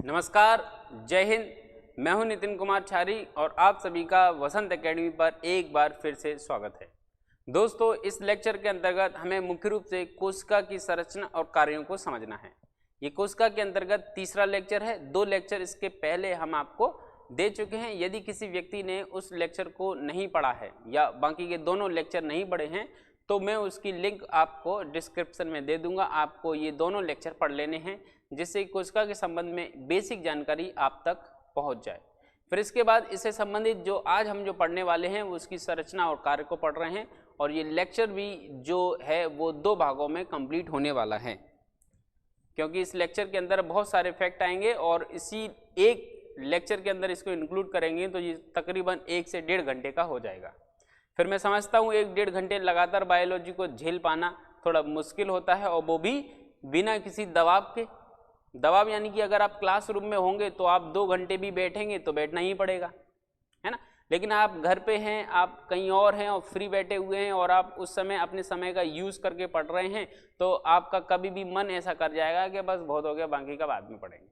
नमस्कार, जय हिंद। मैं हूं नितिन कुमार छारी और आप सभी का वसंत एकेडमी पर एक बार फिर से स्वागत है। दोस्तों, इस लेक्चर के अंतर्गत हमें मुख्य रूप से कोशिका की संरचना और कार्यों को समझना है। ये कोशिका के अंतर्गत तीसरा लेक्चर है। 2 लेक्चर इसके पहले हम आपको दे चुके हैं। यदि किसी व्यक्ति ने उस लेक्चर को नहीं पढ़ा है या बाकी के दोनों लेक्चर नहीं पढ़े हैं तो मैं उसकी लिंक आपको डिस्क्रिप्शन में दे दूंगा। आपको ये दोनों लेक्चर पढ़ लेने हैं जिससे कोशिका के संबंध में बेसिक जानकारी आप तक पहुंच जाए। फिर इसके बाद इससे संबंधित जो आज हम जो पढ़ने वाले हैं वो उसकी संरचना और कार्य को पढ़ रहे हैं और ये लेक्चर भी जो है वो 2 भागों में कंप्लीट होने वाला है, क्योंकि इस लेक्चर के अंदर बहुत सारे फैक्ट आएंगे और इसी एक लेक्चर के अंदर इसको इंक्लूड करेंगे तो ये तकरीबन 1 से 1.5 घंटे का हो जाएगा। फिर मैं समझता हूँ 1-1.5 घंटे लगातार बायोलॉजी को झेल पाना थोड़ा मुश्किल होता है, और वो भी बिना किसी दबाव के। दबाव यानी कि अगर आप क्लासरूम में होंगे तो आप 2 घंटे भी बैठेंगे तो बैठना ही पड़ेगा, है ना। लेकिन आप घर पे हैं, आप कहीं और हैं और फ्री बैठे हुए हैं और आप उस समय अपने समय का यूज़ करके पढ़ रहे हैं तो आपका कभी भी मन ऐसा कर जाएगा कि बस बहुत हो गया, बाकी का बाद में पढ़ेंगे।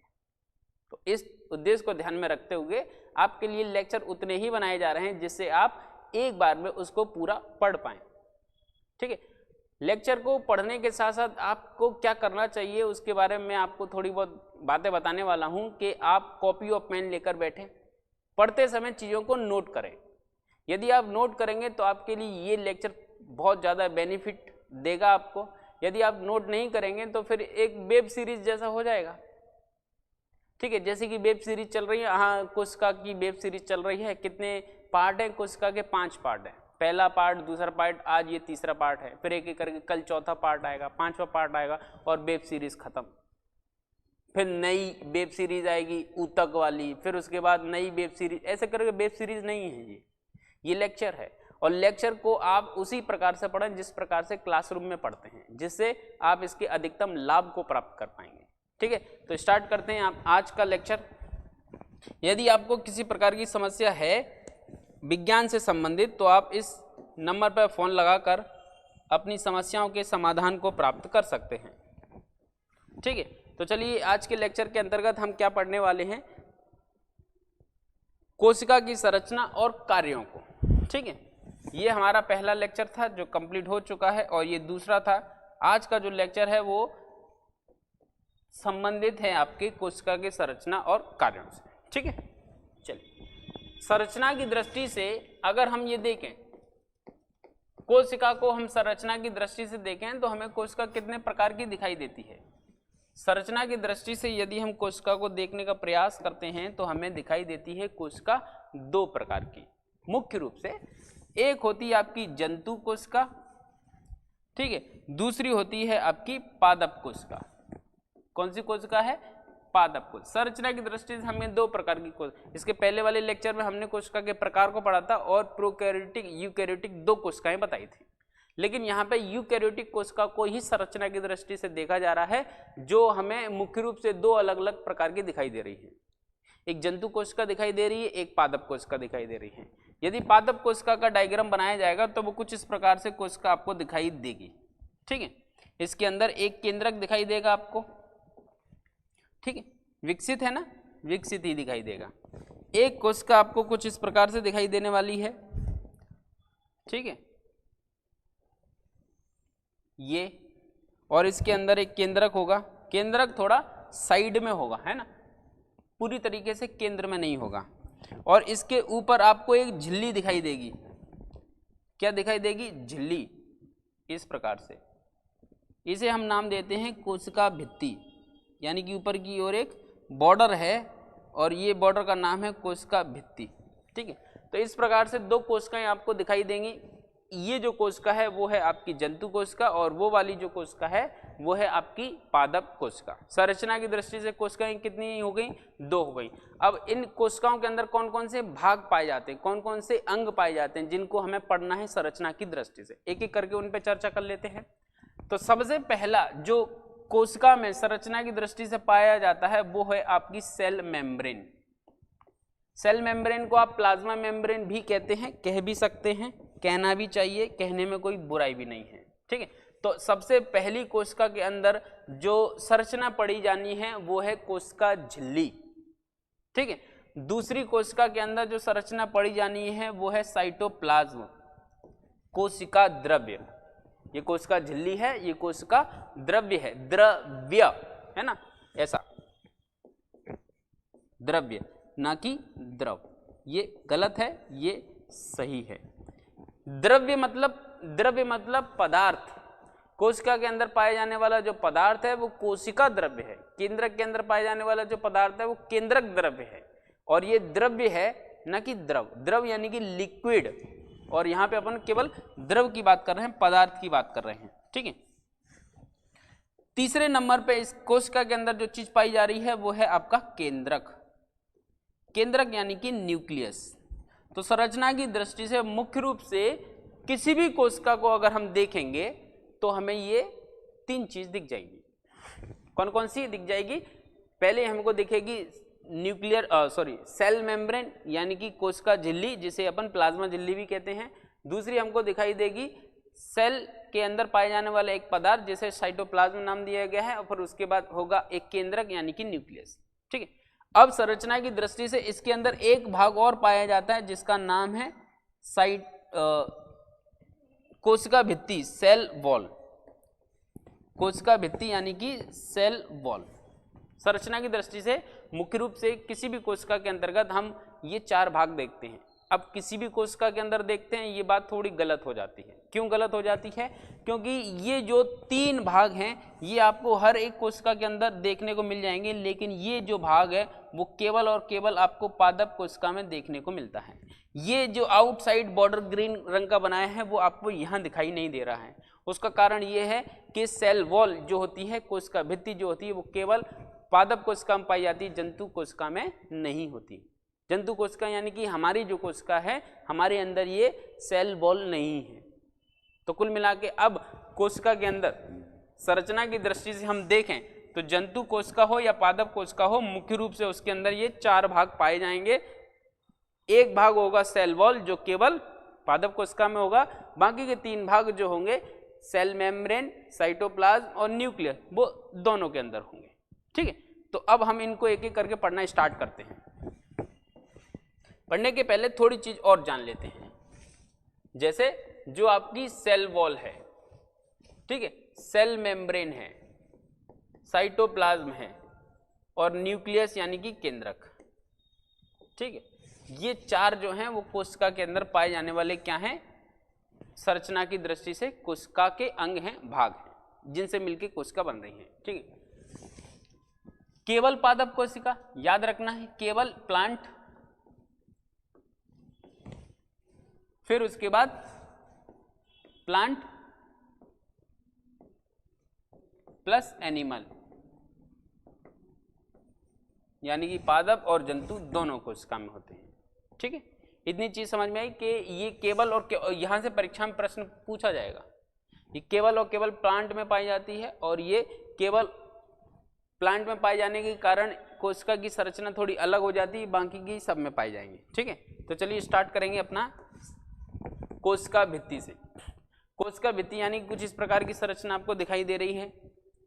तो इस उद्देश्य को ध्यान में रखते हुए आपके लिए लेक्चर उतने ही बनाए जा रहे हैं जिससे आप एक बार में उसको पूरा पढ़ पाएं। ठीक है, लेक्चर को पढ़ने के साथ साथ आपको क्या करना चाहिए उसके बारे में आपको थोड़ी बहुत बातें बताने वाला हूं कि आप कॉपी और पेन लेकर बैठें, पढ़ते समय चीज़ों को नोट करें। यदि आप नोट करेंगे तो आपके लिए ये लेक्चर बहुत ज़्यादा बेनिफिट देगा आपको। यदि आप नोट नहीं करेंगे तो फिर एक वेब सीरीज जैसा हो जाएगा। ठीक है, जैसे कि वेब सीरीज चल रही है, हाँ कोशिका की वेब सीरीज चल रही है। कितने पार्ट है कोशिका के? 5 पार्ट है। पहला पार्ट, दूसरा पार्ट, आज ये तीसरा पार्ट है। फिर एक एक करके कल चौथा पार्ट आएगा, 5वां पार्ट आएगा और वेब सीरीज खत्म। फिर नई वेब सीरीज आएगी ऊतक वाली, फिर उसके बाद नई वेब सीरीज, ऐसे करके वेब सीरीज नहीं है ये लेक्चर है। और लेक्चर को आप उसी प्रकार से पढ़ें जिस प्रकार से क्लासरूम में पढ़ते हैं, जिससे आप इसके अधिकतम लाभ को प्राप्त कर पाएंगे। ठीक है, तो स्टार्ट करते हैं आप आज का लेक्चर। यदि आपको किसी प्रकार की समस्या है विज्ञान से संबंधित तो आप इस नंबर पर फ़ोन लगाकर अपनी समस्याओं के समाधान को प्राप्त कर सकते हैं। ठीक है, तो चलिए आज के लेक्चर के अंतर्गत हम क्या पढ़ने वाले हैं, कोशिका की संरचना और कार्यों को। ठीक है, ये हमारा पहला लेक्चर था जो कंप्लीट हो चुका है और ये दूसरा था। आज का जो लेक्चर है वो संबंधित है आपके कोशिका की संरचना और कार्यों से। ठीक है, चलिए संरचना की दृष्टि से अगर हम ये देखें, कोशिका को हम संरचना की दृष्टि से देखें तो हमें कोशिका कितने प्रकार की दिखाई देती है। संरचना की दृष्टि से यदि हम कोशिका को देखने का प्रयास करते हैं तो हमें दिखाई देती है कोशिका 2 प्रकार की मुख्य रूप से। एक होती है आपकी जंतु कोशिका, ठीक है, दूसरी होती है आपकी पादप कोशिका। कौन सी कोशिका है? पादप कोशिका। संरचना की दृष्टि से हमें 2 प्रकार की कोशिका, इसके पहले वाले लेक्चर में हमने कोशिका के प्रकार को पढ़ा था और प्रोकैरियोटिक यूकैरियोटिक 2 कोशिकाएं बताई थी। लेकिन यहाँ पे यूकैरियोटिक कोशिका को ही संरचना की दृष्टि से देखा जा रहा है, जो हमें मुख्य रूप से 2 अलग अलग प्रकार की दिखाई दे रही है। एक जंतु कोशिका दिखाई दे रही है, एक पादप कोशिका दिखाई दे रही है। यदि पादप कोशिका का डायग्राम बनाया जाएगा तो वो कुछ इस प्रकार से कोशिका आपको दिखाई देगी। ठीक है, इसके अंदर एक केंद्रक दिखाई देगा आपको। ठीक है, विकसित है ना, विकसित ही दिखाई देगा। एक कोशिका आपको कुछ इस प्रकार से दिखाई देने वाली है। ठीक है, ये, और इसके अंदर एक केंद्रक होगा। केंद्रक थोड़ा साइड में होगा, है ना, पूरी तरीके से केंद्र में नहीं होगा। और इसके ऊपर आपको एक झिल्ली दिखाई देगी। क्या दिखाई देगी? झिल्ली, इस प्रकार से। इसे हम नाम देते हैं कोशिका भित्ति, यानी कि ऊपर की ओर एक बॉर्डर है और ये बॉर्डर का नाम है कोशिका भित्ति। ठीक है, तो इस प्रकार से 2 कोशिकाएं आपको दिखाई देंगी। ये जो कोशिका है वो है आपकी जंतु कोशिका और वो वाली जो कोशिका है वो है आपकी पादप कोशिका। संरचना की दृष्टि से कोशिकाएं कितनी हो गई? 2 हो गई। अब इन कोशिकाओं के अंदर कौन कौन से भाग पाए जाते हैं, कौन कौन से अंग पाए जाते हैं जिनको हमें पढ़ना है संरचना की दृष्टि से। एक एक करके उन पर चर्चा कर लेते हैं। तो सबसे पहला जो कोशिका में संरचना की दृष्टि से पाया जाता है वो है आपकी सेल मेम्ब्रेन। सेल मेम्ब्रेन को आप प्लाज्मा मेम्ब्रेन भी कहते हैं, कह भी सकते हैं, कहना भी चाहिए, कहने में कोई बुराई भी नहीं है। ठीक है, तो सबसे पहली कोशिका के अंदर जो संरचना पड़ी जानी है वो है कोशिका झिल्ली, ठीक है। दूसरी कोशिका के अंदर जो संरचना पड़ी जानी है वो है साइटोप्लाज्म, कोशिका द्रव्य। ये कोशिका झिल्ली है, ये कोशिका द्रव्य है, द्रव्य है ना, ऐसा द्रव्य ना कि द्रव। ये गलत है, ये सही है। द्रव्य मतलब पदार्थ। कोशिका के अंदर पाए जाने वाला जो पदार्थ है वो कोशिका द्रव्य है। केंद्रक के अंदर पाए जाने वाला जो पदार्थ है वो केंद्रक द्रव्य है, और ये द्रव्य है न कि द्रव। द्रव यानी कि लिक्विड, और यहाँ पे अपन केवल द्रव की बात कर रहे हैं, पदार्थ की बात कर रहे हैं, ठीक है। तीसरे नंबर पे इस कोशिका के अंदर जो चीज पाई जा रही है वो है आपका केंद्रक। केंद्रक यानी कि न्यूक्लियस। तो संरचना की दृष्टि से मुख्य रूप से किसी भी कोशिका को अगर हम देखेंगे तो हमें ये तीन चीज दिख जाएगी। कौन कौन सी दिख जाएगी? पहले हमको दिखेगी सेल मेम्ब्रेन यानी कि कोशिका झिल्ली, जिसे अपन प्लाज्मा झिल्ली भी कहते हैं। दूसरी हमको दिखाई देगी सेल के अंदर पाए जाने वाला एक पदार्थ जिसे साइटोप्लाज्म नाम दिया गया है, और फिर उसके बाद होगा एक केंद्रक यानी कि न्यूक्लियस, ठीक है। अब संरचना की दृष्टि से इसके अंदर एक भाग और पाया जाता है जिसका नाम है कोशिका भित्ति, सेल वॉल। कोशिका भित्ति यानी कि सेल वॉल। संरचना की दृष्टि से मुख्य रूप से किसी भी कोशिका के अंतर्गत हम ये चार भाग देखते हैं। अब किसी भी कोशिका के अंदर देखते हैं, ये बात थोड़ी गलत हो जाती है। क्यों गलत हो जाती है? क्योंकि ये जो तीन भाग हैं ये आपको हर एक कोशिका के अंदर देखने को मिल जाएंगे, लेकिन ये जो भाग है वो केवल और केवल आपको पादप कोशिका में देखने को मिलता है। ये जो आउटसाइड बॉर्डर ग्रीन रंग का बनाया है वो आपको यहाँ दिखाई नहीं दे रहा है। उसका कारण ये है कि सेल वॉल जो होती है, कोशिका भित्ति जो होती है, वो केवल पादप कोशिका में पाई जाती है, जंतु कोशिका में नहीं होती। जंतु कोशिका यानी कि हमारी जो कोशिका है, हमारे अंदर ये सेल वॉल नहीं है। तो कुल मिला के अब कोशिका के अंदर संरचना की दृष्टि से हम देखें तो जंतु कोशिका हो या पादप कोशिका हो, मुख्य रूप से उसके अंदर ये चार भाग पाए जाएंगे। एक भाग होगा सेल वॉल जो केवल पादप कोशिका में होगा, बाकी के तीन भाग जो होंगे सेल मेम्ब्रेन, साइटोप्लाज्म और न्यूक्लियस, वो दोनों के अंदर होंगे, ठीक है। तो अब हम इनको एक एक करके पढ़ना स्टार्ट करते हैं। पढ़ने के पहले थोड़ी चीज और जान लेते हैं, जैसे जो आपकी सेल वॉल है, ठीक है, सेल मेम्ब्रेन है, साइटोप्लाज्म है और न्यूक्लियस यानी कि केंद्रक, ठीक है। ये चार जो हैं वो कोशिका के अंदर पाए जाने वाले क्या हैं? संरचना की दृष्टि से कोशिका के अंग हैं, भाग हैं, जिनसे मिलकर कोशिका बन रही है, ठीक है। केवल पादप कोशिका याद रखना है, केवल प्लांट, फिर उसके बाद प्लांट प्लस एनिमल, यानी कि पादप और जंतु दोनों कोशिका में होते हैं, ठीक है। इतनी चीज समझ में आई कि ये केवल और यहां से परीक्षा में प्रश्न पूछा जाएगा। ये केवल और केवल प्लांट में पाई जाती है, और ये केवल प्लांट में पाए जाने के कारण कोशिका की संरचना थोड़ी अलग हो जाती है, बाकी की सब में पाई जाएंगे, ठीक है। तो चलिए स्टार्ट करेंगे अपना कोशिका भित्ति से। कोशिका भित्ति यानी कुछ इस प्रकार की संरचना आपको दिखाई दे रही है,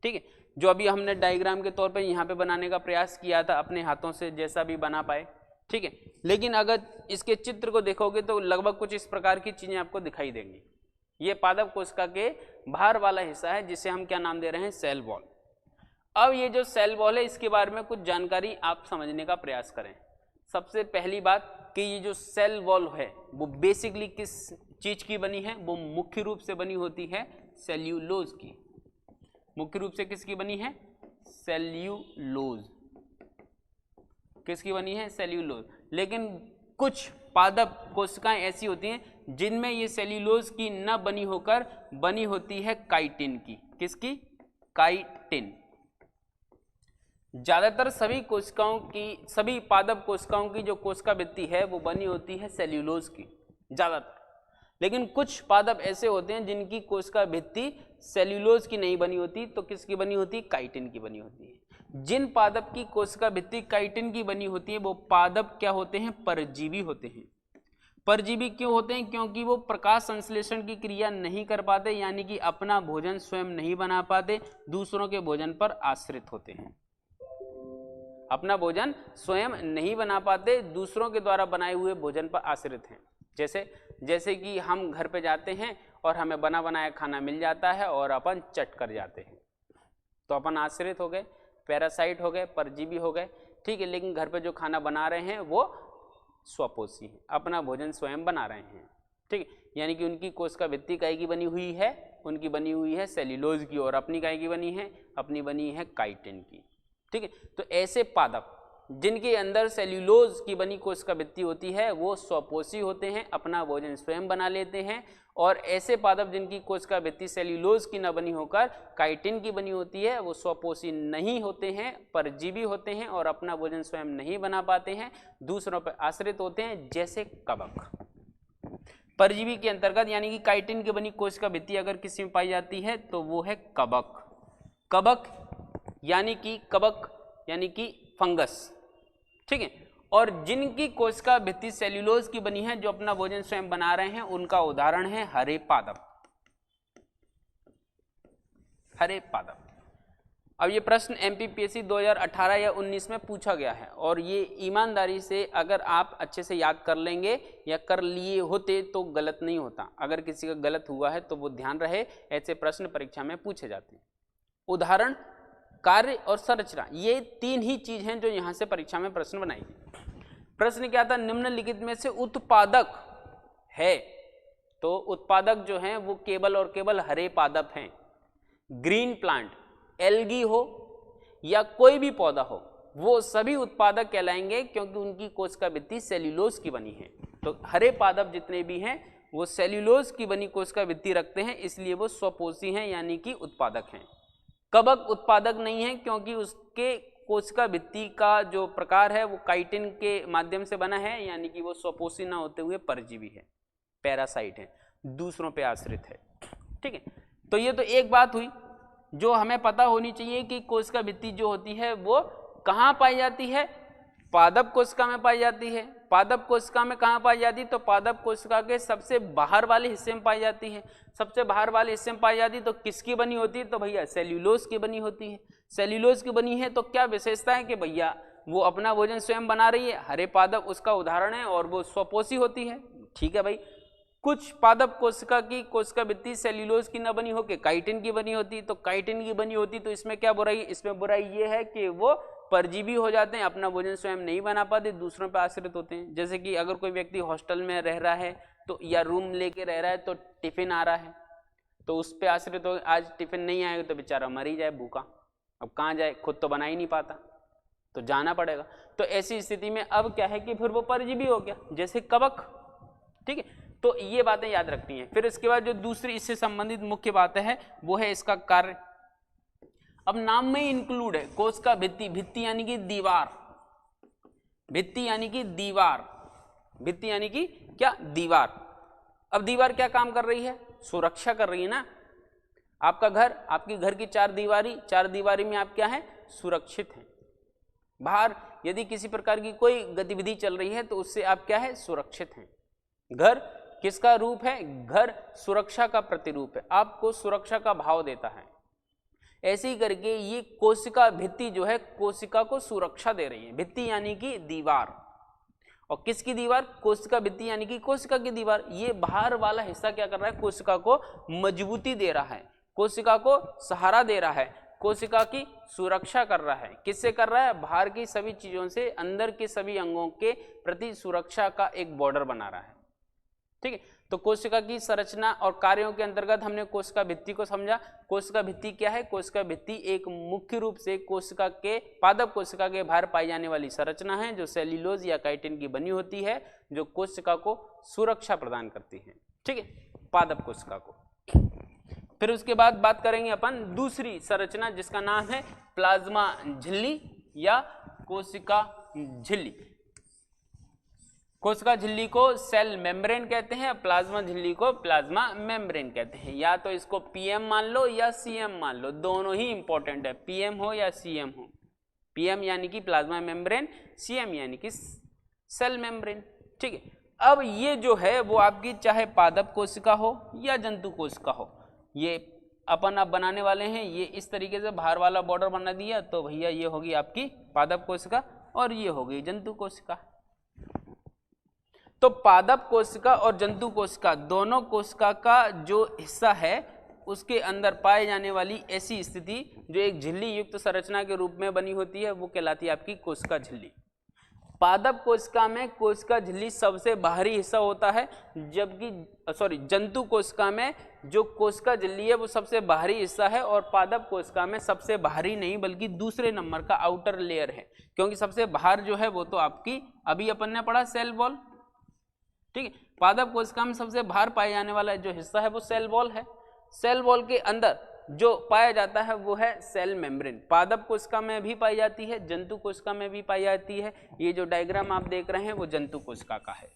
ठीक है, जो अभी हमने डायग्राम के तौर पे यहाँ पे बनाने का प्रयास किया था अपने हाथों से, जैसा भी बना पाए, ठीक है। लेकिन अगर इसके चित्र को देखोगे तो लगभग कुछ इस प्रकार की चीजें आपको दिखाई देंगी। ये पादप कोशिका के बाहर वाला हिस्सा है जिसे हम क्या नाम दे रहे हैं? Cell wall. अब ये जो सेल वॉल है इसके बारे में कुछ जानकारी आप समझने का प्रयास करें। सबसे पहली बात कि ये जो सेल वॉल है वो बेसिकली किस चीज की बनी है? वो मुख्य रूप से बनी होती है सेल्यूलोज की। मुख्य रूप से किसकी बनी है? सेल्यूलोज। किसकी बनी है? सेल्यूलोज। लेकिन कुछ पादप कोशिकाएं ऐसी होती हैं जिनमें ये सेल्यूलोज की न बनी होकर बनी होती है काइटिन की। किसकी? काइटिन। ज्यादातर सभी कोशिकाओं की, सभी पादप कोशिकाओं की जो कोशिका भित्ति है वो बनी होती है सेल्यूलोज की ज्यादातर। लेकिन कुछ पादप ऐसे होते हैं जिनकी कोशिका भित्ति सेल्यूलोज की नहीं बनी होती, तो किसकी बनी होती? काइटिन की बनी होती है। जिन पादप की कोशिका भित्ति काइटिन की बनी होती है वो पादप क्या होते हैं? परजीवी होते हैं। परजीवी क्यों होते हैं? क्योंकि वो प्रकाश संश्लेषण की क्रिया नहीं कर पाते, यानी कि अपना भोजन स्वयं नहीं बना पाते, दूसरों के भोजन पर आश्रित होते हैं। अपना भोजन स्वयं नहीं बना पाते, दूसरों के द्वारा बनाए हुए भोजन पर आश्रित हैं। जैसे कि हम घर पे जाते हैं और हमें बना बनाया खाना मिल जाता है और अपन चट कर जाते हैं, तो अपन आश्रित हो गए, पैरासाइट हो गए, परजीवी हो गए, ठीक है। लेकिन घर पे जो खाना बना रहे हैं वो स्वपोषी हैं, अपना भोजन स्वयं बना रहे हैं, ठीक है। यानी कि उनकी कोशिका भित्ति काय की बनी हुई है? उनकी बनी हुई है सेल्यूलोज की, और अपनी काय की बनी है? अपनी बनी है काइटिन की, ठीक है। तो ऐसे पादप जिनके अंदर सेल्यूलोज की बनी कोशिका भित्ति होती है वो स्वपोषी होते हैं, अपना भोजन स्वयं बना लेते हैं। और ऐसे पादप जिनकी कोशिका भित्ति सेल्यूलोज की न बनी होकर काइटिन की बनी होती है वो स्वपोषी नहीं होते हैं, परजीवी होते हैं और अपना भोजन स्वयं नहीं बना पाते हैं, दूसरों पर आश्रित होते हैं, जैसे कवक। परजीवी के अंतर्गत यानी कि काइटिन की बनी कोशिका भित्ति अगर किसी में पाई जाती है तो वो है कवक। कवक यानी कि फंगस, ठीक है। और जिनकी कोशिका भित्ति सेल्यूलोज की बनी है, जो अपना भोजन स्वयं बना रहे हैं, उनका उदाहरण है हरे पादप। हरे पादप। अब ये प्रश्न एमपीपीएससी 2018 या 19 में पूछा गया है, और ये ईमानदारी से अगर आप अच्छे से याद कर लेंगे या कर लिए होते तो गलत नहीं होता। अगर किसी का गलत हुआ है तो वो ध्यान रहे, ऐसे प्रश्न परीक्षा में पूछे जाते हैं। उदाहरण, कार्य और संरचना, ये तीन ही चीज हैं जो यहां से परीक्षा में प्रश्न बनाएगी। प्रश्न क्या था? निम्नलिखित में से उत्पादक है, तो उत्पादक जो हैं वो केवल और केवल हरे पादप हैं। ग्रीन प्लांट, एल्गी हो या कोई भी पौधा हो, वो सभी उत्पादक कहलाएंगे क्योंकि उनकी कोशिका भित्ति सेल्यूलोज की बनी है। तो हरे पादप जितने भी हैं वो सेल्यूलोज की बनी कोशिका भित्ति रखते हैं, इसलिए वो स्वपोषी हैं यानी कि उत्पादक हैं। कवक उत्पादक नहीं है क्योंकि उसके कोशिका भित्ति का जो प्रकार है वो काइटिन के माध्यम से बना है, यानी कि वो स्वपोषी ना होते हुए परजीवी है, पैरासाइट है, दूसरों पे आश्रित है, ठीक है। तो ये तो एक बात हुई जो हमें पता होनी चाहिए कि कोशिका भित्ति जो होती है वो कहाँ पाई जाती है? पादप कोशिका में पाई जाती है। पादप कोशिका में कहाँ पाई जाती है? तो पादप कोशिका के सबसे बाहर वाले हिस्से में पाई जाती है। सबसे बाहर वाले हिस्से में पाई जाती है तो किसकी बनी होती है? तो भैया सेल्यूलोज की बनी होती है। सेल्यूलोज की बनी है तो क्या विशेषता है कि भैया वो अपना भोजन स्वयं बना रही है, हरे पादप उसका उदाहरण है, और वो स्वपोषी होती है, ठीक है भाई। कुछ पादप कोशिका की कोशिका भित्ति सेल्यूलोज की न बनी होकर काइटिन की बनी होती, तो काइटिन की बनी होती तो इसमें क्या बुराई? इसमें बुराई ये है कि वो परजीवी हो जाते हैं, अपना भोजन स्वयं नहीं बना पाते, दूसरों पर आश्रित होते हैं। जैसे कि अगर कोई व्यक्ति हॉस्टल में रह रहा है तो या रूम लेके रह रहा है तो टिफिन आ रहा है तो उस पर आश्रित हो, आज टिफिन नहीं आएगा तो बेचारा मर ही जाए भूखा। अब कहाँ जाए, खुद तो बना ही नहीं पाता, तो जाना पड़ेगा। तो ऐसी स्थिति में अब क्या है कि फिर वो परजीवी हो गया, जैसे कवक, ठीक है। तो ये बातें याद रखनी है। फिर इसके बाद जो दूसरी इससे संबंधित मुख्य बात है वो है इसका कार्य। अब नाम में इंक्लूड है कोशिका भित्ति। भित्ति यानी कि दीवार, भित्ति यानी कि दीवार, भित्ति यानी कि क्या? दीवार। अब दीवार क्या काम कर रही है? सुरक्षा कर रही है ना। आपका घर, आपकी घर की चार दीवारी में आप क्या है? सुरक्षित हैं। बाहर यदि किसी प्रकार की कोई गतिविधि चल रही है तो उससे आप क्या है? सुरक्षित हैं। घर किसका रूप है? घर सुरक्षा का प्रतिरूप है, आपको सुरक्षा का भाव देता है। ऐसे ही करके ये कोशिका भित्ति जो है कोशिका को सुरक्षा दे रही है। भित्ति यानी कि दीवार, और किसकी दीवार? कोशिका भित्ति यानी कि कोशिका की दीवार। ये बाहर वाला हिस्सा क्या कर रहा है? कोशिका को मजबूती दे रहा है, कोशिका को सहारा दे रहा है, कोशिका की सुरक्षा कर रहा है। किससे कर रहा है? बाहर की सभी चीजों से अंदर के सभी अंगों के प्रति सुरक्षा का एक बॉर्डर बना रहा है, ठीक है। तो कोशिका की संरचना और कार्यों के अंतर्गत हमने कोशिका भित्ति को समझा। कोशिका भित्ति क्या है? कोशिका भित्ति एक मुख्य रूप से कोशिका के पादप कोशिका के बाहर पाई जाने वाली संरचना है जो सेल्यूलोज या काइटिन की बनी होती है, जो कोशिका को सुरक्षा प्रदान करती है, ठीक है, पादप कोशिका को। फिर उसके बाद बात करेंगे अपन दूसरी संरचना जिसका नाम है प्लाज्मा झिल्ली या कोशिका झिल्ली। कोशिका झिल्ली को सेल मेम्ब्रेन कहते हैं, प्लाज्मा झिल्ली को प्लाज्मा मेम्ब्रेन कहते हैं। या तो इसको पीएम मान लो या सीएम मान लो, दोनों ही इंपॉर्टेंट है, पीएम हो या सीएम हो। पीएम यानी कि प्लाज्मा मेम्ब्रेन, सीएम यानी कि सेल मेम्ब्रेन, ठीक है। अब ये जो है वो आपकी चाहे पादप कोशिका हो या जंतु कोशिका हो, ये अपन आप बनाने वाले हैं, ये इस तरीके से बाहर वाला बॉर्डर बना दिया तो भैया ये होगी आपकी पादप कोशिका और ये होगी जंतु कोशिका। तो पादप कोशिका और जंतु कोशिका दोनों कोशिका का जो हिस्सा है उसके अंदर पाए जाने वाली ऐसी स्थिति जो एक झिल्ली युक्त संरचना के रूप में बनी होती है वो कहलाती है आपकी कोशिका झिल्ली। पादप कोशिका में कोशिका झिल्ली सबसे बाहरी हिस्सा होता है, जबकि जंतु कोशिका में जो कोशिका झिल्ली है वो सबसे बाहरी हिस्सा है और पादप कोशिका में सबसे बाहरी नहीं बल्कि दूसरे नंबर का आउटर लेयर है, क्योंकि सबसे बाहर जो है वो तो आपकी अभी अपन ने पढ़ा सेल वॉल, ठीक है। पादप कोशिका में सबसे बाहर पाए जाने वाला जो हिस्सा है वो सेल वॉल है। सेल वॉल के अंदर जो पाया जाता है वो है सेल मेम्ब्रेन। पादप कोशिका में भी पाई जाती है, जंतु कोशिका में भी पाई जाती है। ये जो डायग्राम आप देख रहे हैं वो जंतु कोशिका का है,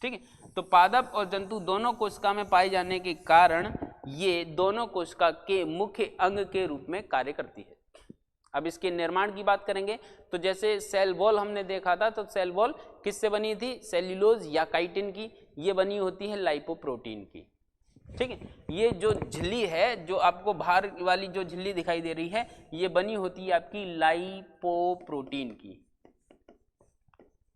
ठीक है। तो पादप और जंतु दोनों कोशिका में पाए जाने के कारण ये दोनों कोशिका के मुख्य अंग के रूप में कार्य करती है। अब इसके निर्माण की बात करेंगे तो जैसे सेल वॉल हमने देखा था, तो सेल वॉल किससे बनी थी? सेल्यूलोज या काइटिन की। ये बनी होती है लाइपोप्रोटीन की, ठीक है। ये जो झिल्ली है, जो आपको बाहर वाली जो झिल्ली दिखाई दे रही है, ये बनी होती है आपकी लाइपोप्रोटीन की,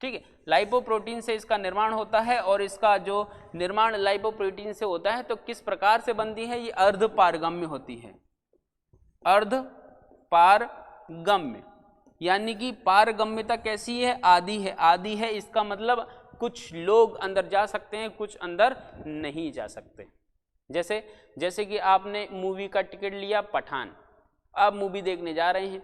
ठीक है। लाइपोप्रोटीन से इसका निर्माण होता है और इसका जो निर्माण लाइपोप्रोटीन से होता है तो किस प्रकार से बनती है? ये अर्धपारगम्य होती है। अर्धपारगम्य यानी कि पारगम्यता कैसी है? आधी है। आधी है इसका मतलब कुछ लोग अंदर जा सकते हैं, कुछ अंदर नहीं जा सकते। जैसे कि आपने मूवी का टिकट लिया पठान, आप मूवी देखने जा रहे हैं।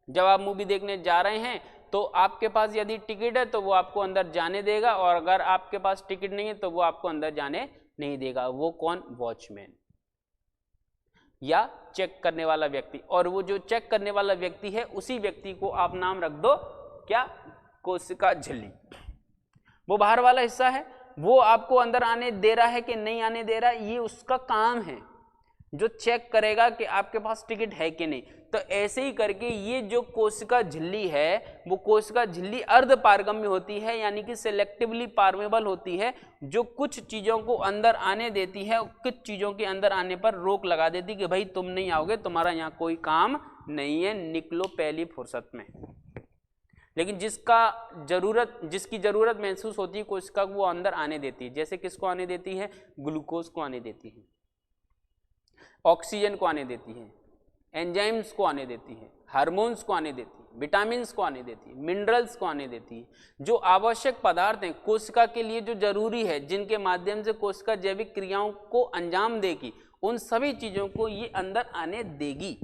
जब आप मूवी देखने जा रहे हैं तो आपके पास यदि टिकट है तो वो आपको अंदर जाने देगा, और अगर आपके पास टिकट नहीं है तो वो आपको अंदर जाने नहीं देगा। वो कौन? वॉचमैन या चेक करने वाला व्यक्ति। और वो जो चेक करने वाला व्यक्ति है उसी व्यक्ति को आप नाम रख दो क्या? कोशिका झिल्ली। वो बाहर वाला हिस्सा है, वो आपको अंदर आने दे रहा है कि नहीं आने दे रहा है, ये उसका काम है, जो चेक करेगा कि आपके पास टिकट है कि नहीं। तो ऐसे ही करके ये जो कोशिका झिल्ली है वो कोशिका झिल्ली अर्धपारगम्य होती है, यानी कि सिलेक्टिवली पार्मेबल होती है, जो कुछ चीजों को अंदर आने देती है और कुछ चीजों के अंदर आने पर रोक लगा देती कि भाई तुम नहीं आओगे, तुम्हारा यहाँ कोई काम नहीं है, निकलो पहली फुर्सत में। लेकिन जिसकी जरूरत महसूस होती है कोशिका को वो अंदर आने देती है। जैसे किसको आने देती है? ग्लूकोज को आने देती है, ऑक्सीजन को आने देती है, एंजाइम्स को आने देती है, हार्मोन्स को आने देती है, विटामिन्स को आने देती है, मिनरल्स को आने देती है। जो आवश्यक पदार्थ हैं कोशिका के लिए जो जरूरी है, जिनके माध्यम से कोशिका जैविक क्रियाओं को अंजाम देगी, उन सभी चीजों को ये अंदर आने देगी।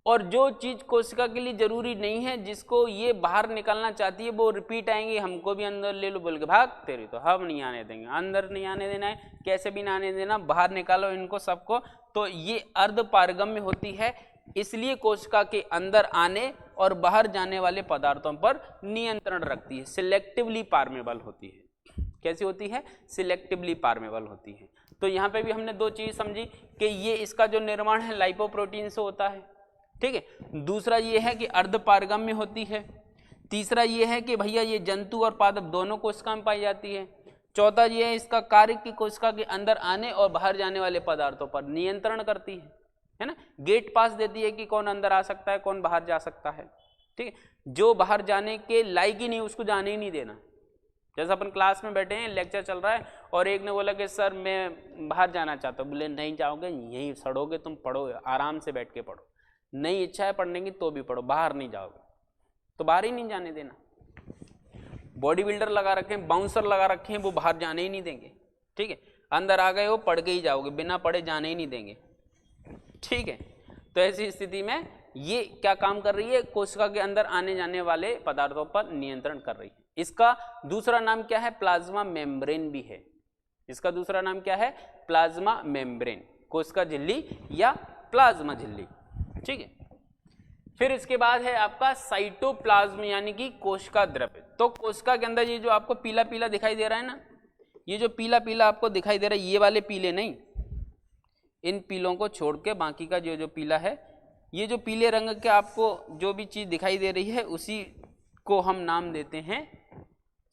और जो चीज कोशिका के लिए जरूरी नहीं है, जिसको ये बाहर निकालना चाहती है, वो रिपीट आएंगे, हमको भी अंदर ले लो बोल के, भाग तेरी तो हम नहीं आने देंगे। अंदर नहीं आने देना है, कैसे भी ना आने देना, बाहर निकालो इनको सबको। तो ये अर्धपारगम्य होती है, इसलिए कोशिका के अंदर आने और बाहर जाने वाले पदार्थों पर नियंत्रण रखती है। सिलेक्टिवली पार्मेबल होती है। कैसी होती है? सिलेक्टिवली पार्मेबल होती है। तो यहाँ पे भी हमने दो चीज समझी कि ये इसका जो निर्माण है लाइपोप्रोटीन से होता है, ठीक है। दूसरा ये है कि अर्धपारगम्य होती है। तीसरा ये है कि भैया ये जंतु और पादप दोनों कोशिका में पाई जाती है। चौथा ये है इसका कार्य की कोशिका के अंदर आने और बाहर जाने वाले पदार्थों पर नियंत्रण करती है ना। गेट पास देती है कि कौन अंदर आ सकता है, कौन बाहर जा सकता है, ठीक है। जो बाहर जाने के लायक ही नहीं उसको जाने ही नहीं देना। जैसे अपन क्लास में बैठे हैं, लेक्चर चल रहा है और एक ने बोला कि सर मैं बाहर जाना चाहता हूँ, बोले नहीं जाओगे, यहीं सड़ोगे, तुम पढ़ो, आराम से बैठ के पढ़ो, नहीं इच्छा है पढ़ने की तो भी पढ़ो, बाहर नहीं जाओगे, तो बाहर ही नहीं जाने देना। बॉडी बिल्डर लगा रखे हैं, बाउंसर लगा रखे हैं, वो बाहर जाने ही नहीं देंगे, ठीक है। अंदर आ गए हो, पढ़ के ही जाओगे, बिना पढ़े जाने ही नहीं देंगे, ठीक है। तो ऐसी स्थिति में ये क्या काम कर रही है? कोशिका के अंदर आने जाने वाले पदार्थों पर नियंत्रण कर रही है। इसका दूसरा नाम क्या है? प्लाज्मा मेम्ब्रेन भी है। इसका दूसरा नाम क्या है? प्लाज्मा मेम्ब्रेन, कोशिका झिल्ली या प्लाज्मा झिल्ली, ठीक है। फिर इसके बाद है आपका साइटोप्लाज्म यानी कि कोशिका द्रव्य। तो कोशिका के अंदर ये जो आपको पीला पीला दिखाई दे रहा है ना, ये जो पीला पीला आपको दिखाई दे रहा है, ये वाले पीले नहीं, इन पीलों को छोड़ के बाकी का जो पीला है, ये जो पीले रंग के आपको जो भी चीज दिखाई दे रही है उसी को हम नाम देते हैं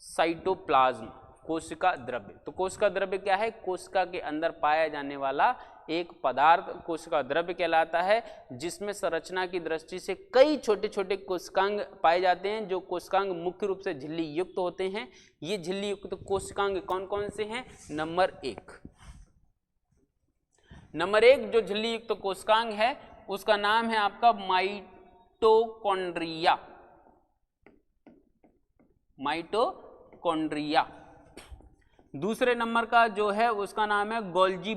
साइटोप्लाज्म। कोशिका द्रव्य। तो कोशिका द्रव्य क्या है? कोशिका के अंदर पाया जाने वाला एक पदार्थ कोशिका द्रव्य कहलाता है, जिसमें संरचना की दृष्टि से कई छोटे छोटे कोशिकांग पाए जाते हैं, जो कोशिकांग मुख्य रूप से झिल्ली युक्त होते हैं। ये झिल्ली युक्त कोशिकांग कौन कौन से हैं? नंबर एक जो झिल्ली युक्त कोशिकांग है उसका नाम है आपका माइटोकॉन्ड्रिया। दूसरे नंबर का जो है उसका नाम है गोल्जी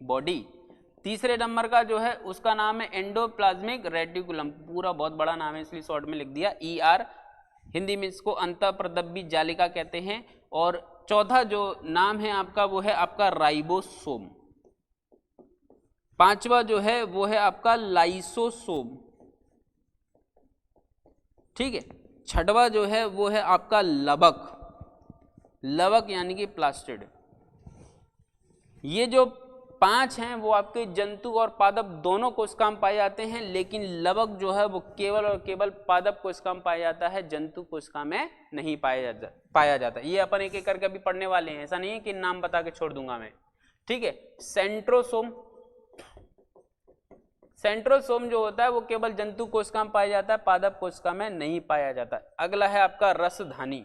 बॉडी। तीसरे नंबर का जो है उसका नाम है एंडोप्लाज्मिक रेटिकुलम। पूरा बहुत बड़ा नाम है इसलिए शॉर्ट में लिख दिया ER। हिंदी में इसको अंतःप्रदब्बी जालिका कहते हैं। और चौथा जो नाम है आपका वो है आपका राइबोसोम। पांचवा जो है वो है आपका लाइसोसोम। ठीक है। छठवा जो है वो है आपका लवक यानी कि प्लास्टिड। ये जो 5 हैं वो आपके जंतु और पादप दोनों कोशिका में पाए जाते हैं, लेकिन लवक जो है वो केवल और केवल पादप कोशिका में पाया जाता है, जंतु कोशिका में नहीं पाया जाता। ये अपन एक एक करके अभी पढ़ने वाले हैं, ऐसा नहीं है कि नाम बता के छोड़ दूंगा मैं। ठीक है। सेंट्रोसोम जो होता है वो केवल जंतु कोशिका में पाया जाता है, पादप कोशिका में नहीं पाया जाता। अगला है आपका रसधानी।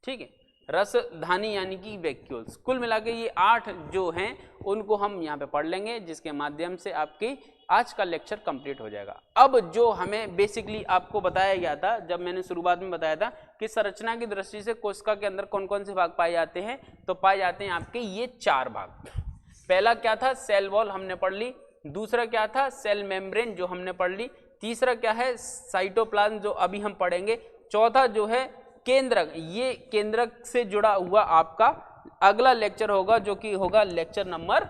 ठीक है। रसधानी यानी कि वैक्यूल्स। कुल मिला के ये 8 जो हैं उनको हम यहाँ पे पढ़ लेंगे, जिसके माध्यम से आपकी आज का लेक्चर कंप्लीट हो जाएगा। अब जो हमें बेसिकली आपको बताया गया था, जब मैंने शुरुआत में बताया था कि संरचना की दृष्टि से कोशिका के अंदर कौन कौन से भाग पाए जाते हैं, तो पाए जाते हैं आपके ये 4 भाग। पहला क्या था? सेल वॉल हमने पढ़ ली। दूसरा क्या था? सेल मेम्ब्रेन जो हमने पढ़ ली। तीसरा क्या है? साइटोप्लाज्म जो अभी हम पढ़ेंगे। चौथा जो है केंद्रक। ये केंद्रक से जुड़ा हुआ आपका अगला लेक्चर होगा, जो कि होगा लेक्चर नंबर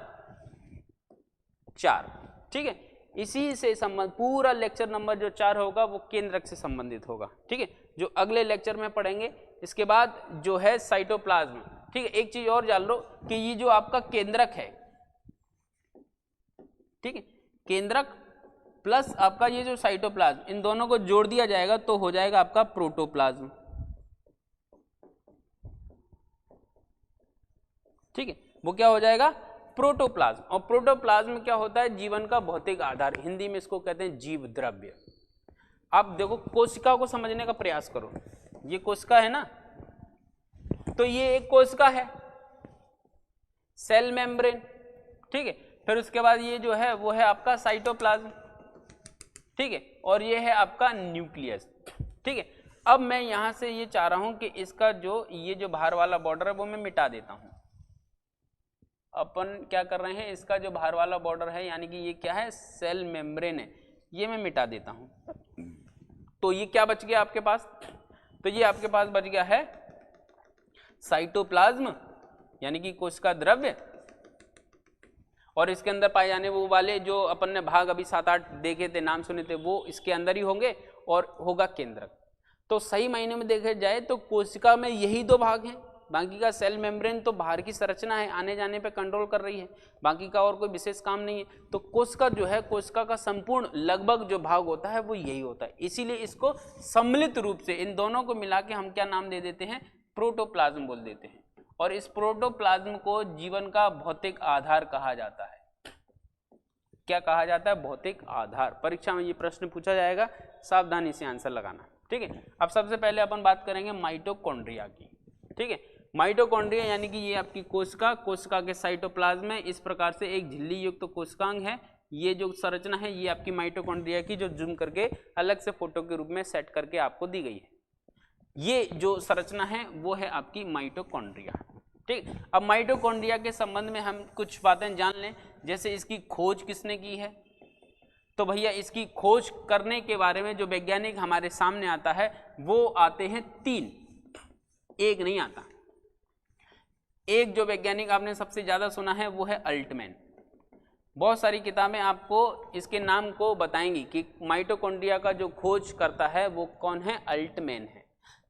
4। ठीक है। इसी से संबंध पूरा लेक्चर नंबर जो 4 होगा वो केंद्रक से संबंधित होगा। ठीक है, जो अगले लेक्चर में पढ़ेंगे। इसके बाद जो है साइटोप्लाज्म। ठीक है। एक चीज और जान लो कि ये जो आपका केंद्रक है, ठीक है, केंद्रक प्लस आपका ये जो साइटोप्लाज्म, इन दोनों को जोड़ दिया जाएगा तो हो जाएगा आपका प्रोटोप्लाज्म। ठीक है, वो क्या हो जाएगा? प्रोटोप्लाज्म। और प्रोटोप्लाज्म क्या होता है? जीवन का भौतिक आधार। हिंदी में इसको कहते हैं जीव द्रव्य। आप देखो, कोशिका को समझने का प्रयास करो। ये कोशिका है ना, तो ये एक कोशिका है, सेल मेम्ब्रेन। ठीक है। फिर उसके बाद ये जो है वो है आपका साइटोप्लाज्म। ठीक है। और ये है आपका न्यूक्लियस। ठीक है। अब मैं यहां से ये चाह रहा हूं कि इसका जो ये जो बाहर वाला बॉर्डर है वो मैं मिटा देता हूं। अपन क्या कर रहे हैं? इसका जो बाहर वाला बॉर्डर है, यानी कि ये क्या है? सेल मेम्ब्रेन है, ये मैं मिटा देता हूं। तो ये क्या बच गया आपके पास? तो ये आपके पास बच गया है साइटोप्लाज्म यानी कि कोशिका द्रव्य, और इसके अंदर पाए जाने वो वाले जो अपन ने भाग अभी 7-8 देखे थे, नाम सुने थे, वो इसके अंदर ही होंगे, और होगा केंद्रक। तो सही मायने में देखा जाए तो कोशिका में यही 2 भाग हैं। बाकी का सेल मेम्ब्रेन तो बाहर की संरचना है, आने जाने पे कंट्रोल कर रही है, बाकी का और कोई विशेष काम नहीं है। तो कोशिका जो है, कोशिका का संपूर्ण लगभग जो भाग होता है वो यही होता है। इसीलिए इसको सम्मिलित रूप से इन दोनों को मिला के हम क्या नाम दे देते हैं? प्रोटोप्लाज्म बोल देते हैं। और इस प्रोटोप्लाज्म को जीवन का भौतिक आधार कहा जाता है। क्या कहा जाता है? भौतिक आधार। परीक्षा में ये प्रश्न पूछा जाएगा, सावधानी से आंसर लगाना। ठीक है। अब सबसे पहले अपन बात करेंगे माइटोकॉन्ड्रिया की। ठीक है। माइटोकॉन्ड्रिया यानी कि ये आपकी कोशिका के साइटोप्लाज्म में इस प्रकार से एक झिल्ली युक्त कोशिकांग है। ये जो संरचना है ये आपकी माइटोकॉन्ड्रिया की, जो जूम करके अलग से फोटो के रूप में सेट करके आपको दी गई है। ये जो संरचना है वो है आपकी माइटोकॉन्ड्रिया। ठीक। अब माइटोकॉन्ड्रिया के संबंध में हम कुछ बातें जान लें। जैसे इसकी खोज किसने की है? तो भैया इसकी खोज करने के बारे में जो वैज्ञानिक हमारे सामने आता है वो आते हैं 3, एक नहीं आता। एक जो वैज्ञानिक आपने सबसे ज्यादा सुना है वो है अल्टमैन। बहुत सारी किताबें आपको इसके नाम को बताएंगी कि माइटोकॉन्ड्रिया का जो खोज करता है वो कौन है? अल्टमैन है।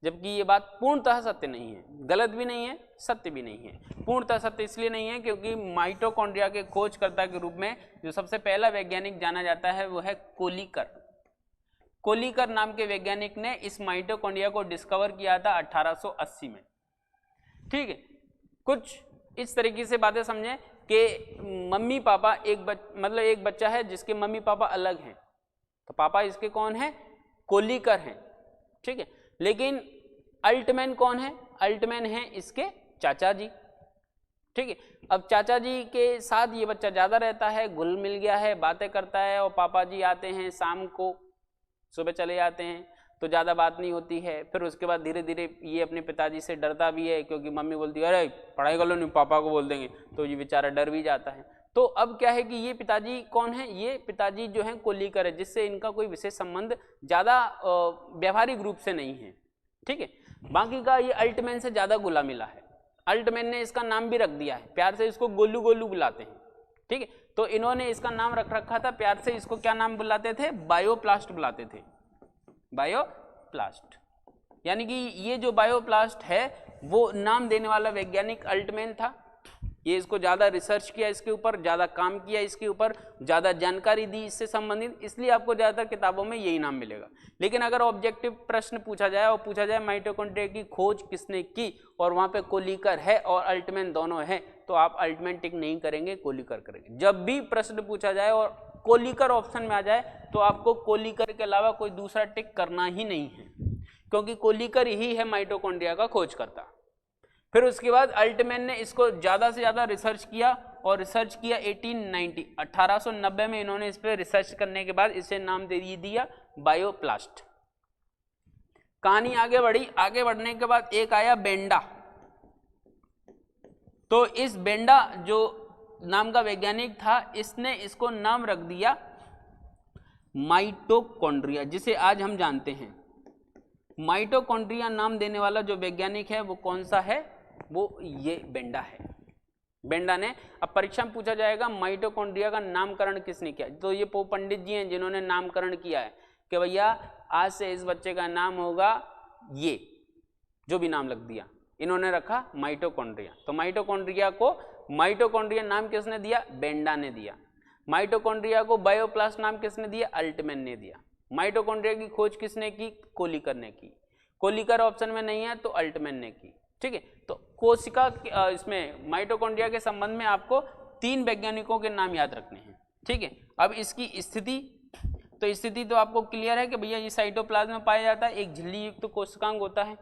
जबकि ये बात पूर्णतः सत्य नहीं है, गलत भी नहीं है, सत्य भी नहीं है। पूर्णतः सत्य इसलिए नहीं है क्योंकि माइटोकॉन्ड्रिया के खोजकर्ता के रूप में जो सबसे पहला वैज्ञानिक जाना जाता है वो है कोलिकर। कोलिकर नाम के वैज्ञानिक ने इस माइटोकॉन्ड्रिया को डिस्कवर किया था 1880 में। ठीक है, कुछ इस तरीके से बातें समझें कि मम्मी पापा एक बच्चा है जिसके मम्मी पापा अलग हैं, तो पापा इसके कौन है? कोलिकर हैं। ठीक है, लेकिन अल्टमैन कौन है? अल्टमैन है इसके चाचा जी। ठीक है, अब चाचा जी के साथ ये बच्चा ज्यादा रहता है, घुल मिल गया है, बातें करता है, और पापा जी आते हैं शाम को, सुबह चले जाते हैं, तो ज़्यादा बात नहीं होती है। फिर उसके बाद धीरे धीरे ये अपने पिताजी से डरता भी है, क्योंकि मम्मी बोलती है अरे पढ़ाई कर लो, नहीं पापा को बोल देंगे, तो ये बेचारा डर भी जाता है। तो अब क्या है कि ये पिताजी कौन है? ये पिताजी जो है कोलिकर है, जिससे इनका कोई विशेष संबंध ज़्यादा व्यवहारिक रूप से नहीं है। ठीक है, बाकी का ये अल्टमैन से ज़्यादा घुला मिला है। अल्टमैन ने इसका नाम भी रख दिया है, प्यार से इसको गोलू गोलू बुलाते हैं। ठीक है, तो इन्होंने इसका नाम रख रखा था प्यार से, इसको क्या नाम बुलाते थे? बायोप्लास्ट बुलाते थे, बायोप्लास्ट। यानी कि ये जो बायोप्लास्ट है वो नाम देने वाला वैज्ञानिक अल्टमैन था। ये इसको ज़्यादा रिसर्च किया, इसके ऊपर ज़्यादा काम किया, इसके ऊपर ज़्यादा जानकारी दी इससे संबंधित, इसलिए आपको ज़्यादातर किताबों में यही नाम मिलेगा। लेकिन अगर ऑब्जेक्टिव प्रश्न पूछा जाए और पूछा जाए माइटोकॉन्ड्रिया की खोज किसने की, और वहाँ पे कोलिकर है और अल्टमैन दोनों है, तो आप अल्टमैन टिक नहीं करेंगे, कोलिकर करेंगे। जब भी प्रश्न पूछा जाए और कोलिकर ऑप्शन में आ जाए, तो आपको कोलिकर के अलावा कोई दूसरा टिक करना ही नहीं है, क्योंकि कोलिकर ही है माइटोकॉन्ड्रिया का खोजकर्ता। फिर उसके बाद अल्टमैन ने इसको ज़्यादा से ज़्यादा रिसर्च किया, और रिसर्च किया 1890 में इन्होंने इस पर रिसर्च करने के बाद इसे नाम दे दिया बायोप्लास्ट। कहानी आगे बढ़ी, आगे बढ़ने के बाद एक आया बेंडा। तो इस बेंडा जो नाम का वैज्ञानिक था, इसने इसको नाम रख दिया माइटोकॉन्ड्रिया, जिसे आज हम जानते हैं। माइटोकॉन्ड्रिया नाम देने वाला जो वैज्ञानिक है वो कौन सा है? वो ये बेंडा है। बेंडा ने, अब परीक्षा में पूछा जाएगा माइटोकॉन्ड्रिया का नामकरण किसने किया, तो ये पोप पंडित जी हैं जिन्होंने नामकरण किया है कि भैया आज से इस बच्चे का नाम होगा ये, जो भी नाम लग दिया, इन्होंने रखा माइटोकॉन्ड्रिया। तो माइटोकॉन्ड्रिया नाम किसने दिया? बेंडा ने दिया। माइटोकॉन्ड्रिया को बायोप्लास्ट नाम किसने दिया? अल्टमैन ने दिया। माइटोकॉन्ड्रिया की खोज किसने की? कोलिकर ने की। कोलिकर ऑप्शन में नहीं है तो अल्टमैन ने की। ठीक है, तो कोशिका इसमें माइटोकॉन्ड्रिया के संबंध में आपको 3 वैज्ञानिकों के नाम याद रखने हैं। ठीक है, अब इसकी स्थिति, तो स्थिति तो आपको क्लियर है कि भैया ये साइटोप्लाज्म में पाया जाता है, एक झिल्ली युक्त कोशिकांग होता है।